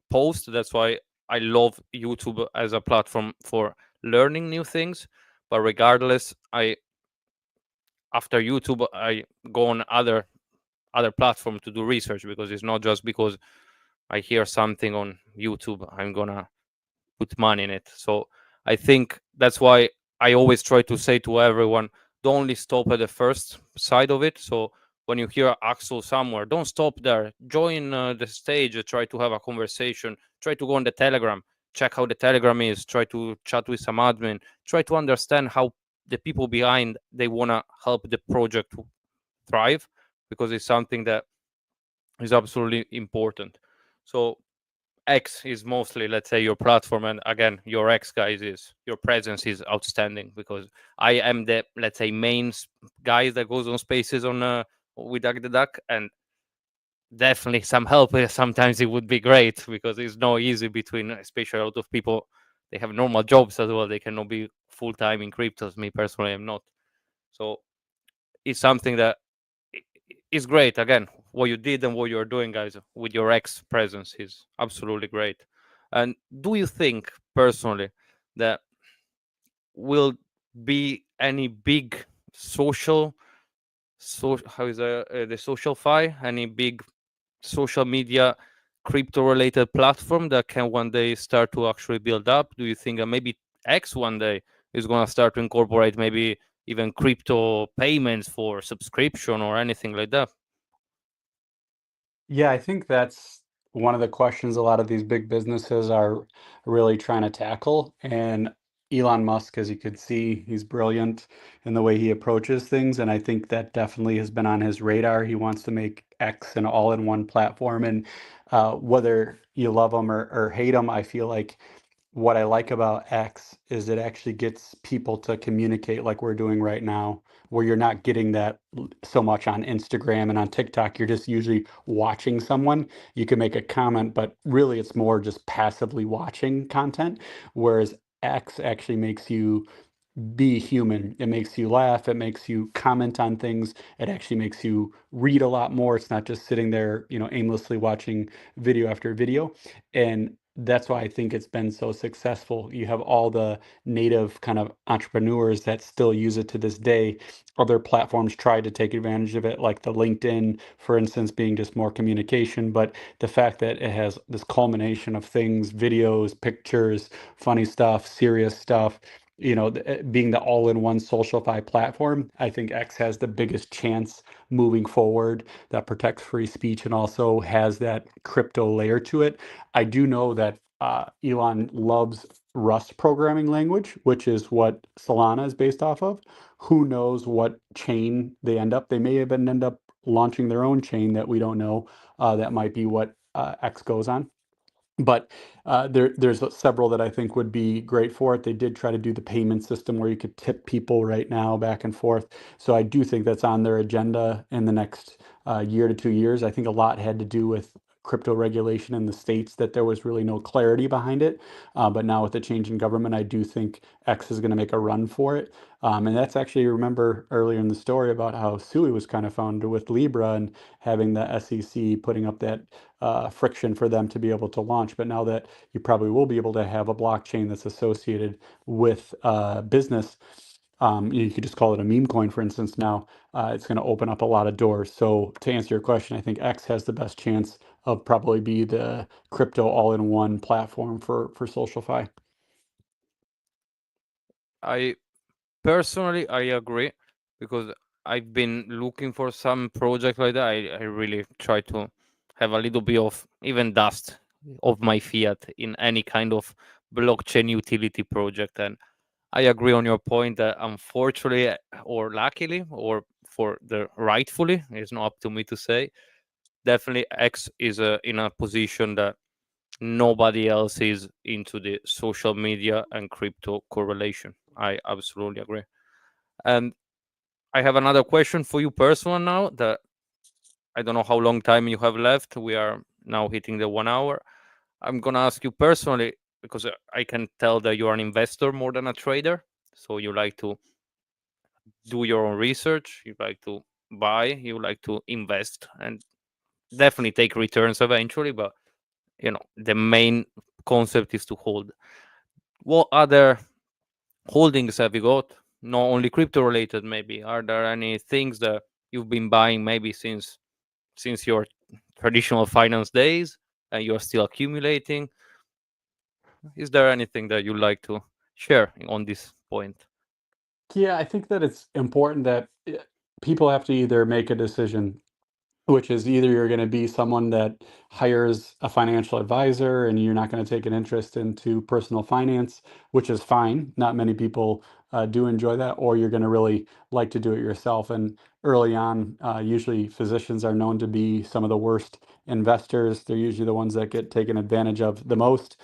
posts. That's why I love YouTube as a platform for learning new things. But regardless, I after YouTube I go on other platform to do research, because it's not just because I hear something on YouTube I'm gonna put money in it. So I think that's why I always try to say to everyone, don't only stop at the first side of it. So when you hear Axel somewhere, don't stop there. Join the stage, try to have a conversation, try to go on the Telegram, check how the Telegram is, try to chat with some admin, try to understand how the people behind they want to help the project to thrive, because it's something that is absolutely important. So X is mostly, let's say, your platform, and again, your X guys is your presence is outstanding, because I am the, let's say, main guy that goes on spaces on with Duck the Duck, and definitely some help sometimes it would be great, because it's not easy between, especially a lot of people, they have normal jobs as well, they cannot be full time in cryptos. Me personally, I'm not. So it's something that is great. Again, what you did and what you're doing, guys, with your X presence is absolutely great. And do you think personally that will be any big social, so how is the social fi, any big social media crypto related platform that can one day start to actually build up? Do you think that maybe X one day is going to start to incorporate maybe even crypto payments for subscription or anything like that? Yeah, I think that's one of the questions a lot of these big businesses are really trying to tackle. And Elon Musk, as you could see, he's brilliant in the way he approaches things. And I think that definitely has been on his radar. He wants to make X an all-in-one platform. And whether you love him or hate him, I feel like what I like about X is it actually gets people to communicate like we're doing right now, where you're not getting that so much on Instagram and on TikTok. You're just usually watching someone. You can make a comment, but really it's more just passively watching content. Whereas X actually makes you be human. It makes you laugh. It makes you comment on things. It actually makes you read a lot more. It's not just sitting there, aimlessly watching video after video. And that's why I think it's been so successful. You have all the native kind of entrepreneurs that still use it to this day. Other platforms try to take advantage of it, like the LinkedIn, for instance, being just more communication. But the fact that it has this culmination of things, videos, pictures, funny stuff, serious stuff, being the all-in-one SocialFi platform, I think X has the biggest chance moving forward that protects free speech and also has that crypto layer to it. I do know that Elon loves Rust programming language, which is what Solana is based off of. Who knows what chain they end up? They may even end up launching their own chain that we don't know. That might be what X goes on. But there's several that I think would be great for it. They did try to do the payment system where you could tip people right now back and forth. So I do think that's on their agenda in the next year to 2 years. I think a lot had to do with crypto regulation in the states that there was really no clarity behind it. But now with the change in government, I do think X is going to make a run for it. And that's actually, remember earlier in the story about how SUI was kind of founded with Libra and having the SEC putting up that friction for them to be able to launch. But now that you probably will be able to have a blockchain that's associated with business, you could just call it a meme coin, for instance. Now it's going to open up a lot of doors. So to answer your question, I think X has the best chance of probably be the crypto all-in-one platform for SocialFi. I personally I agree because I've been looking for some project like that. I really try to have a little bit of even dust of my fiat in any kind of blockchain utility project. And I agree on your point that unfortunately or luckily or for the rightfully, it's not up to me to say, definitely X is in a position that nobody else is into the social media and crypto correlation. I absolutely agree. And I have another question for you personal now that I don't know how long time you have left. We are now hitting the 1 hour. I'm gonna ask you personally because I can tell that you're an investor more than a trader. So you like to do your own research, you like to buy, you like to invest, and definitely take returns eventually. But the main concept is to hold. What other holdings have you got? Not only crypto related, maybe. Are there any things that you've been buying maybe since your traditional finance days and you're still accumulating? Is there anything that you like to share on this point? Yeah, I think that it's important that people have to either make a decision, which is either you're going to be someone that hires a financial advisor and you're not going to take an interest into personal finance, which is fine. Not many people do enjoy that, or you're going to really like to do it yourself. And early on, usually physicians are known to be some of the worst investors. They're usually the ones that get taken advantage of the most,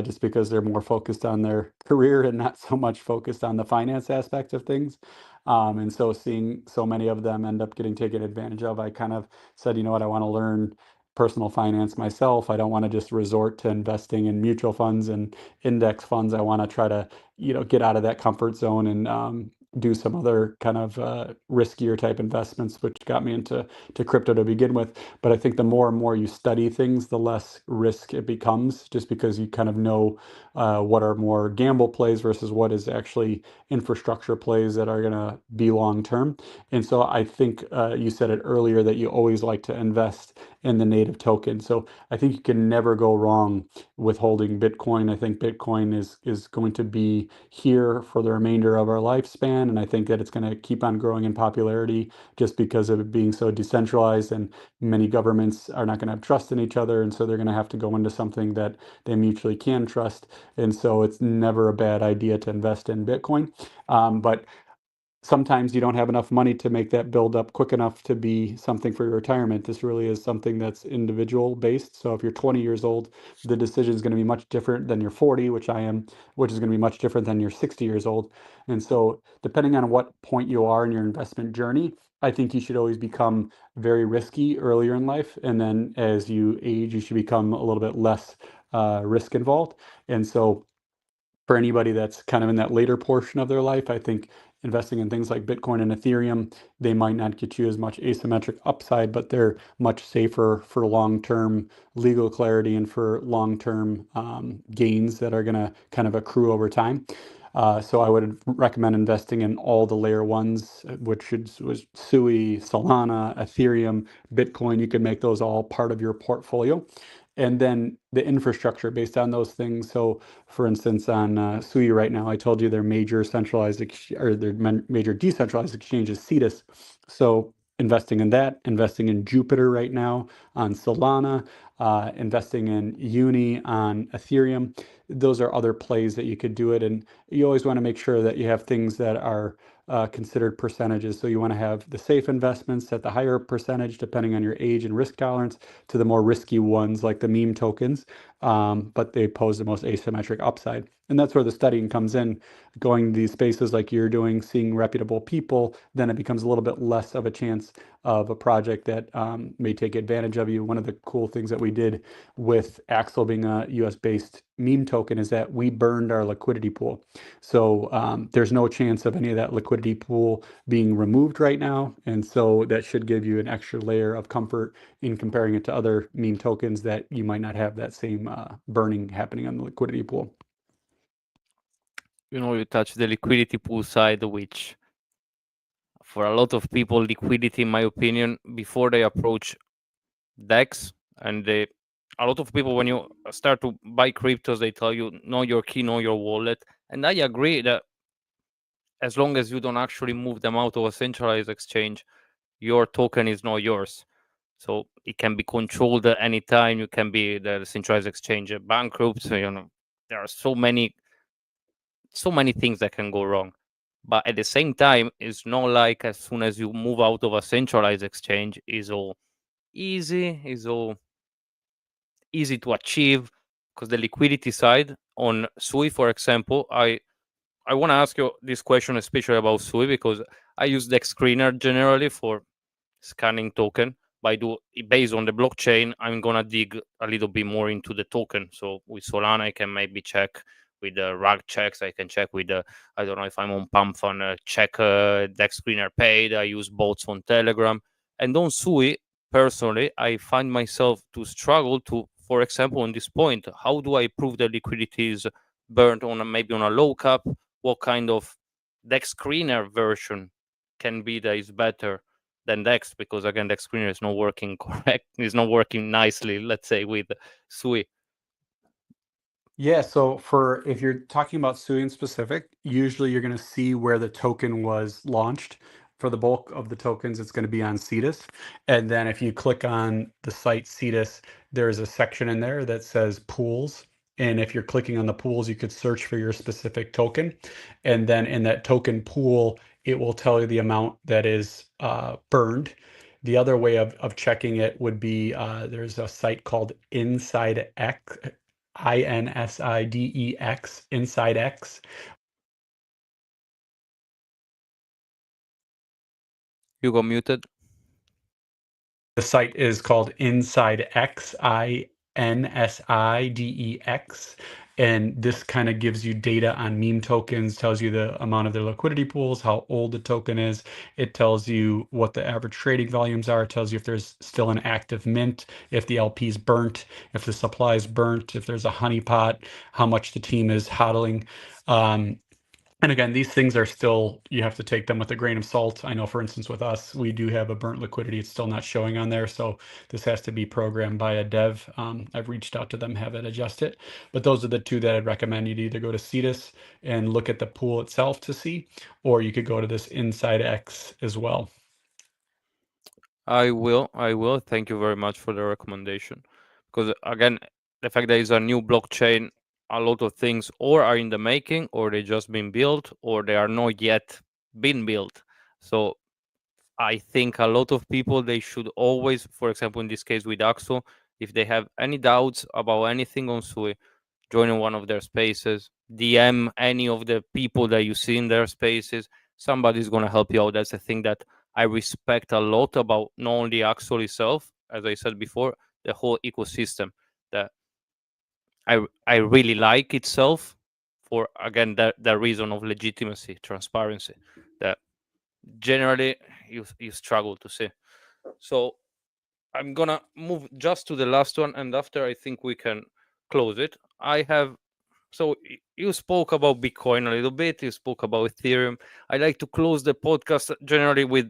just because they're more focused on their career and not so much focused on the finance aspect of things. And so seeing so many of them end up getting taken advantage of, I kind of said, you know what, I want to learn personal finance myself. I don't want to just resort to investing in mutual funds and index funds. I want to try to, get out of that comfort zone and do some other kind of riskier type investments, which got me into crypto to begin with. But I think the more and more you study things, the less risk it becomes, just because you kind of know what are more gamble plays versus what is actually infrastructure plays that are going to be long term. And so I think you said it earlier that you always like to invest in the native token. So I think you can never go wrong with holding Bitcoin. I think Bitcoin is going to be here for the remainder of our lifespan, and I think that it's going to keep on growing in popularity just because of it being so decentralized, and many governments are not going to have trust in each other, and so they're going to have to go into something that they mutually can trust. And so it's never a bad idea to invest in Bitcoin. But sometimes you don't have enough money to make that build up quick enough to be something for your retirement. This really is something that's individual based. So if you're 20 years old, the decision is going to be much different than you're 40, which I am, which is going to be much different than you're 60 years old. And so depending on what point you are in your investment journey, I think you should always become very risky earlier in life. And then as you age, you should become a little bit less risk involved. And so for anybody that's kind of in that later portion of their life, I think investing in things like Bitcoin and Ethereum, they might not get you as much asymmetric upside, but they're much safer for long-term legal clarity and for long-term gains that are going to kind of accrue over time. So I would recommend investing in all the layer ones, was SUI, Solana, Ethereum, Bitcoin. You can make those all part of your portfolio. And then the infrastructure based on those things. So for instance, on SUI right now, I told you their major centralized or their major decentralized exchange is Cetus. So investing in that, investing in Jupiter right now on Solana, investing in Uni on Ethereum. Those are other plays that you could do it. And you always want to make sure that you have things that are considered percentages. So you want to have the safe investments at the higher percentage, depending on your age and risk tolerance, to the more risky ones like the meme tokens, but they pose the most asymmetric upside. And that's where the studying comes in, going these spaces like you're doing, seeing reputable people, then it becomes a little bit less of a chance of a project that may take advantage of you. One of the cool things that we did with AXOL being a US based meme token is that we burned our liquidity pool. So there's no chance of any of that liquidity pool being removed right now. And so that should give you an extra layer of comfort in comparing it to other meme tokens that you might not have that same burning happening on the liquidity pool. You touch the liquidity pool side, which for a lot of people, liquidity, in my opinion, before they approach DEX, and a lot of people, when you start to buy cryptos, they tell you, know your key, know your wallet. And I agree that as long as you don't actually move them out of a centralized exchange, your token is not yours. So it can be controlled at any time. You can be the centralized exchange bankrupt. So, there are so many things that can go wrong. But at the same time, it's not like as soon as you move out of a centralized exchange, is all easy to achieve. Because the liquidity side on SUI, for example, I want to ask you this question, especially about SUI, because I use the screener generally for scanning token. But I do based on the blockchain. I'm gonna dig a little bit more into the token. So with Solana, I can maybe check with the rag checks. I can check with the, I don't know if I'm on Pump on check Dex screener paid. I use bots on Telegram, and on SUI personally, I find myself to struggle to, for example, on this point, how do I prove the liquidity is burned on maybe on a low cap? What kind of Dex screener version can be that is better than Dex, because again, Dex screener is not working correct, is not working nicely, let's say, with SUI. Yeah, so for if you're talking about SUI in specific, usually you're going to see where the token was launched. For the bulk of the tokens, it's going to be on Cetus. And then if you click on the site Cetus, there's a section in there that says pools. And if you're clicking on the pools, you could search for your specific token. And then in that token pool, it will tell you the amount that is burned. The other way of checking it would be there's a site called Inside X, INSIDEX, Inside X. You got muted. The site is called Inside X, INSIDEX. And this kind of gives you data on meme tokens, tells you the amount of their liquidity pools, how old the token is. It tells you what the average trading volumes are. It tells you if there's still an active mint, if the LP is burnt, if the supply is burnt, if there's a honeypot, how much the team is hodling. And again, these things are still, you have to take them with a grain of salt. I know, for instance, with us, we do have a burnt liquidity. It's still not showing on there. So this has to be programmed by a dev. I've reached out to them, have it adjust it. But those are the two that I'd recommend. You'd either go to Cetus and look at the pool itself to see, or you could go to this Inside X as well. I will. Thank you very much for the recommendation. Because again, the fact that it's a new blockchain, a lot of things or are in the making, or they just been built, or they are not yet been built. So I think a lot of people, they should always, for example, in this case with AXO, if they have any doubts about anything on SUI, join in one of their spaces, DM any of the people that you see in their spaces. Somebody's gonna help you out. That's the thing that I respect a lot about not only AXO itself, as I said before, the whole ecosystem that I really like itself for, again, the reason of legitimacy, transparency, that generally you struggle to see. So I'm gonna move just to the last one, and after I think we can close it. I have, so you spoke about Bitcoin a little bit. You spoke about Ethereum. I like to close the podcast generally with,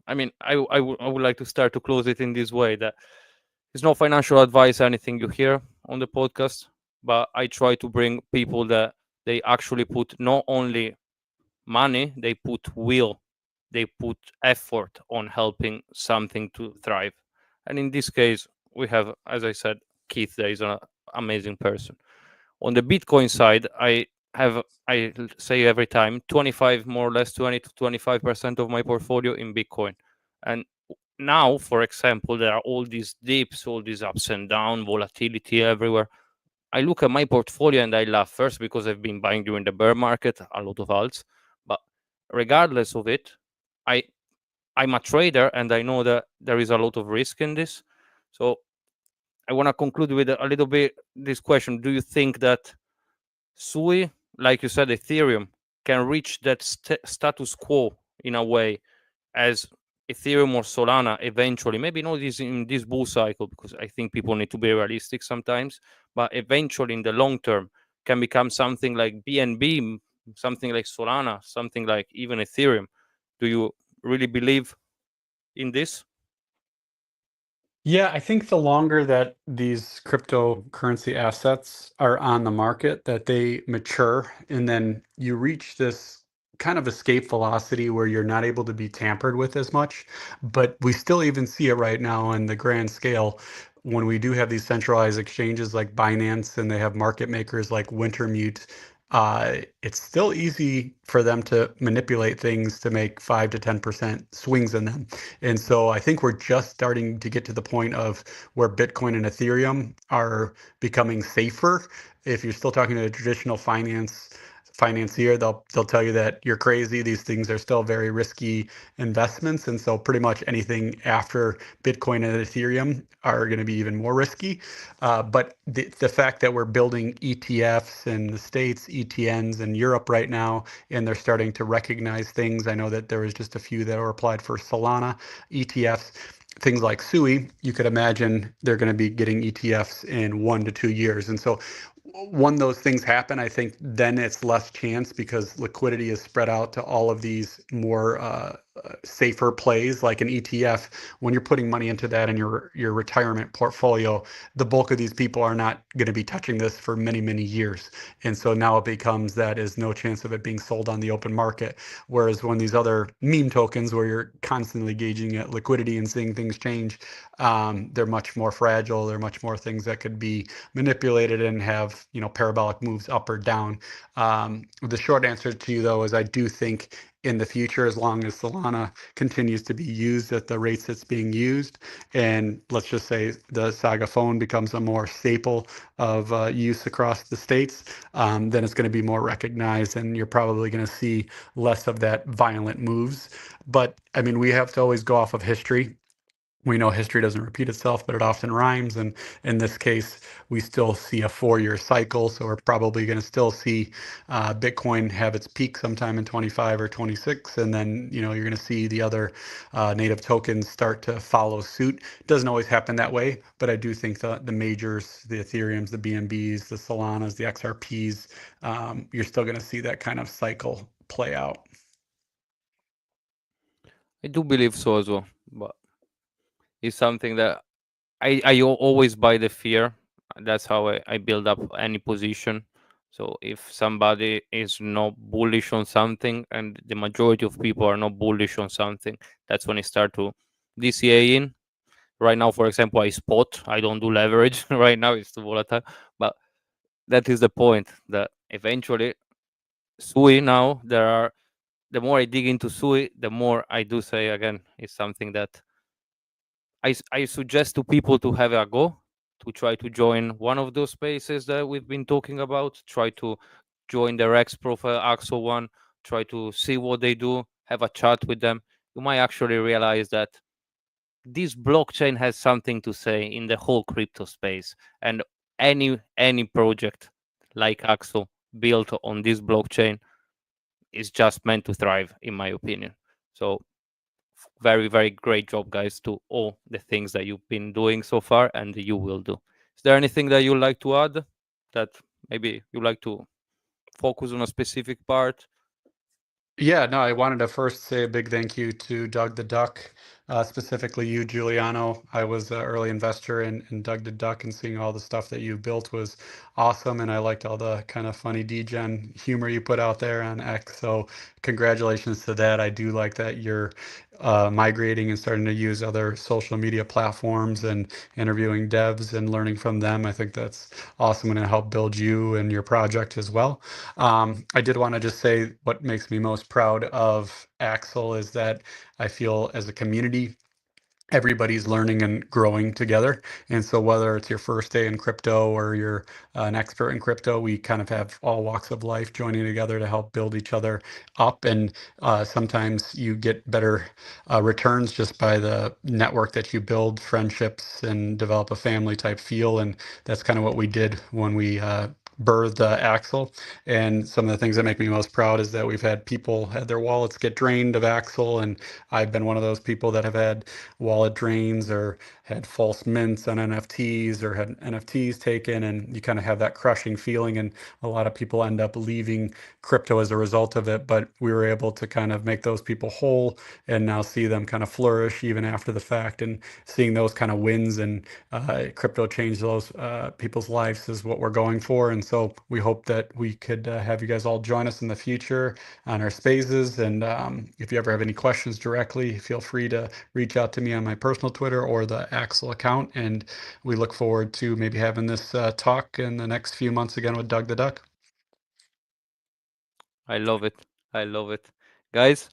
I mean, I would like to start to close it in this way, that it's no financial advice, anything you hear on the podcast, but I try to bring people that they actually put not only money, they put will, they put effort on helping something to thrive. And in this case, we have, as I said, Keith, that is an amazing person. On the Bitcoin side, have, say every time, 25, more or less 20 to 25% of my portfolio in Bitcoin. And now, for example, there are all these dips, all these ups and down, volatility everywhere. I look at my portfolio and I laugh, first because I've been buying during the bear market a lot of alts, but regardless of it, I I'm a trader and I know that there is a lot of risk in this. So I want to conclude with a little bit this question: do you think that SUI, like you said, Ethereum, can reach that status quo in a way as Ethereum or Solana eventually, maybe not this in this bull cycle, because I think people need to be realistic sometimes, but eventually in the long term can become something like BNB, something like Solana, something like even Ethereum? Do you really believe in this? Yeah, I think the longer that these cryptocurrency assets are on the market, that they mature, and then you reach this kind of escape velocity where you're not able to be tampered with as much. But we still even see it right now on the grand scale when we do have these centralized exchanges like Binance and they have market makers like Wintermute. It's still easy for them to manipulate things to make 5 to 10% swings in them. And so I think we're just starting to get to the point of where Bitcoin and Ethereum are becoming safer. If you're still talking to a traditional financier, they'll tell you that you're crazy. These things are still very risky investments. And so pretty much anything after Bitcoin and Ethereum are going to be even more risky. But the fact that we're building ETFs in the States, ETNs in Europe right now, and they're starting to recognize things. I know that there was just a few that were applied for Solana ETFs. Things like SUI, you could imagine they're going to be getting ETFs in 1 to 2 years. And so when those things happen, I think then it's less chance because liquidity is spread out to all of these more safer plays like an ETF. When you're putting money into that in your retirement portfolio, the bulk of these people are not going to be touching this for many, many years. And so now it becomes that is no chance of it being sold on the open market. Whereas when these other meme tokens where you're constantly gauging at liquidity and seeing things change, they're much more fragile. They're much more things that could be manipulated and have, parabolic moves up or down. The short answer to you though is I do think in the future, as long as Solana continues to be used at the rates it's being used, and let's just say the Saga phone becomes a more staple of use across the states, then it's going to be more recognized, and you're probably going to see less of that violent moves. But I mean, we have to always go off of history. We know history doesn't repeat itself, but it often rhymes. And in this case, we still see a 4-year cycle. So we're probably going to still see Bitcoin have its peak sometime in 25 or 26. And then, you're going to see the other native tokens start to follow suit. It doesn't always happen that way, but I do think the majors, the Ethereums, the BNBs, the Solanas, the XRPs, you're still going to see that kind of cycle play out. I do believe so as well, but it's something that I always buy the fear. That's how I build up any position. So if somebody is not bullish on something and the majority of people are not bullish on something, that's when I start to DCA in. Right now, for example, I spot. I don't do leverage. Right now, it's too volatile. But that is the point that eventually SUI now there are. The more I dig into SUI, the more I do say again, it's something that I suggest to people to have a go, to try to join one of those spaces that we've been talking about. Try to join their X profile, AXOL one. Try to see what they do. Have a chat with them. You might actually realize that this blockchain has something to say in the whole crypto space, and any project like AXOL built on this blockchain is just meant to thrive, in my opinion. So very, very great job, guys, to all the things that you've been doing so far and you will do. Is there anything that you'd like to add, that maybe you like to focus on a specific part? Yeah, no, I wanted to first say a big thank you to Doug the Duck, specifically you, Giuliano. I was an early investor in Doug the Duck, and seeing all the stuff that you built was awesome. And I liked all the kind of funny degen humor you put out there on X. So congratulations to that. I do like that you're migrating and starting to use other social media platforms and interviewing devs and learning from them. I think that's awesome and to help build you and your project as well. I did want to just say what makes me most proud of AXOL is that I feel as a community, everybody's learning and growing together. And so whether it's your first day in crypto or you're an expert in crypto, we kind of have all walks of life joining together to help build each other up. And sometimes you get better returns just by the network that you build, friendships, and develop a family type feel. And that's kind of what we did when we birthed AXOL. And some of the things that make me most proud is that we've had people had their wallets get drained of AXOL, and I've been one of those people that have had wallet drains or had false mints on NFTs or had NFTs taken, and you kind of have that crushing feeling, and a lot of people end up leaving crypto as a result of it. But we were able to kind of make those people whole and now see them kind of flourish even after the fact, and seeing those kind of wins and crypto change those people's lives is what we're going for. And so we hope that we could have you guys all join us in the future on our spaces. And if you ever have any questions directly, feel free to reach out to me on my personal Twitter or the AXOL account. And we look forward to maybe having this talk in the next few months again with Doug the Duck. I love it. I love it. Guys,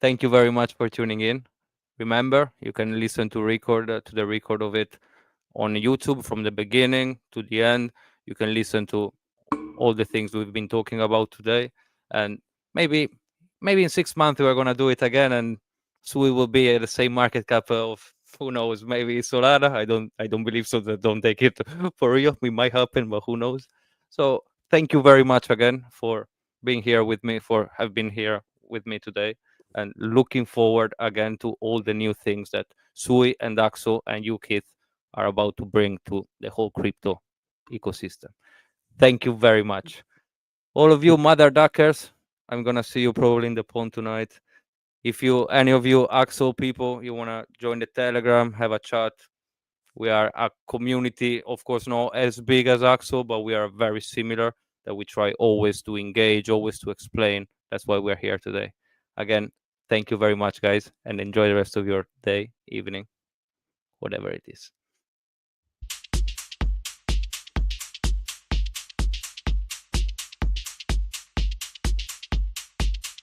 thank you very much for tuning in. Remember, you can listen to the record of it on YouTube from the beginning to the end. You can listen to all the things we've been talking about today, and maybe in 6 months we're gonna do it again, and SUI will be at the same market cap of, who knows, maybe Solana. I don't believe so. That don't take it for real. It might happen, but who knows. So thank you very much again for being here with me, for have been here with me today, and looking forward again to all the new things that SUI and AXO and you, Keith, are about to bring to the whole crypto ecosystem. Thank you very much. All of you mother duckers, I'm gonna see you probably in the pond tonight. If you, any of you AXO people, you wanna join the Telegram, have a chat. We are a community, of course, not as big as AXO, but we are very similar. That we try always to engage, always to explain. That's why we're here today. Again, thank you very much, guys, and enjoy the rest of your day, evening, whatever it is.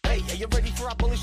Hey, are you ready for our bullish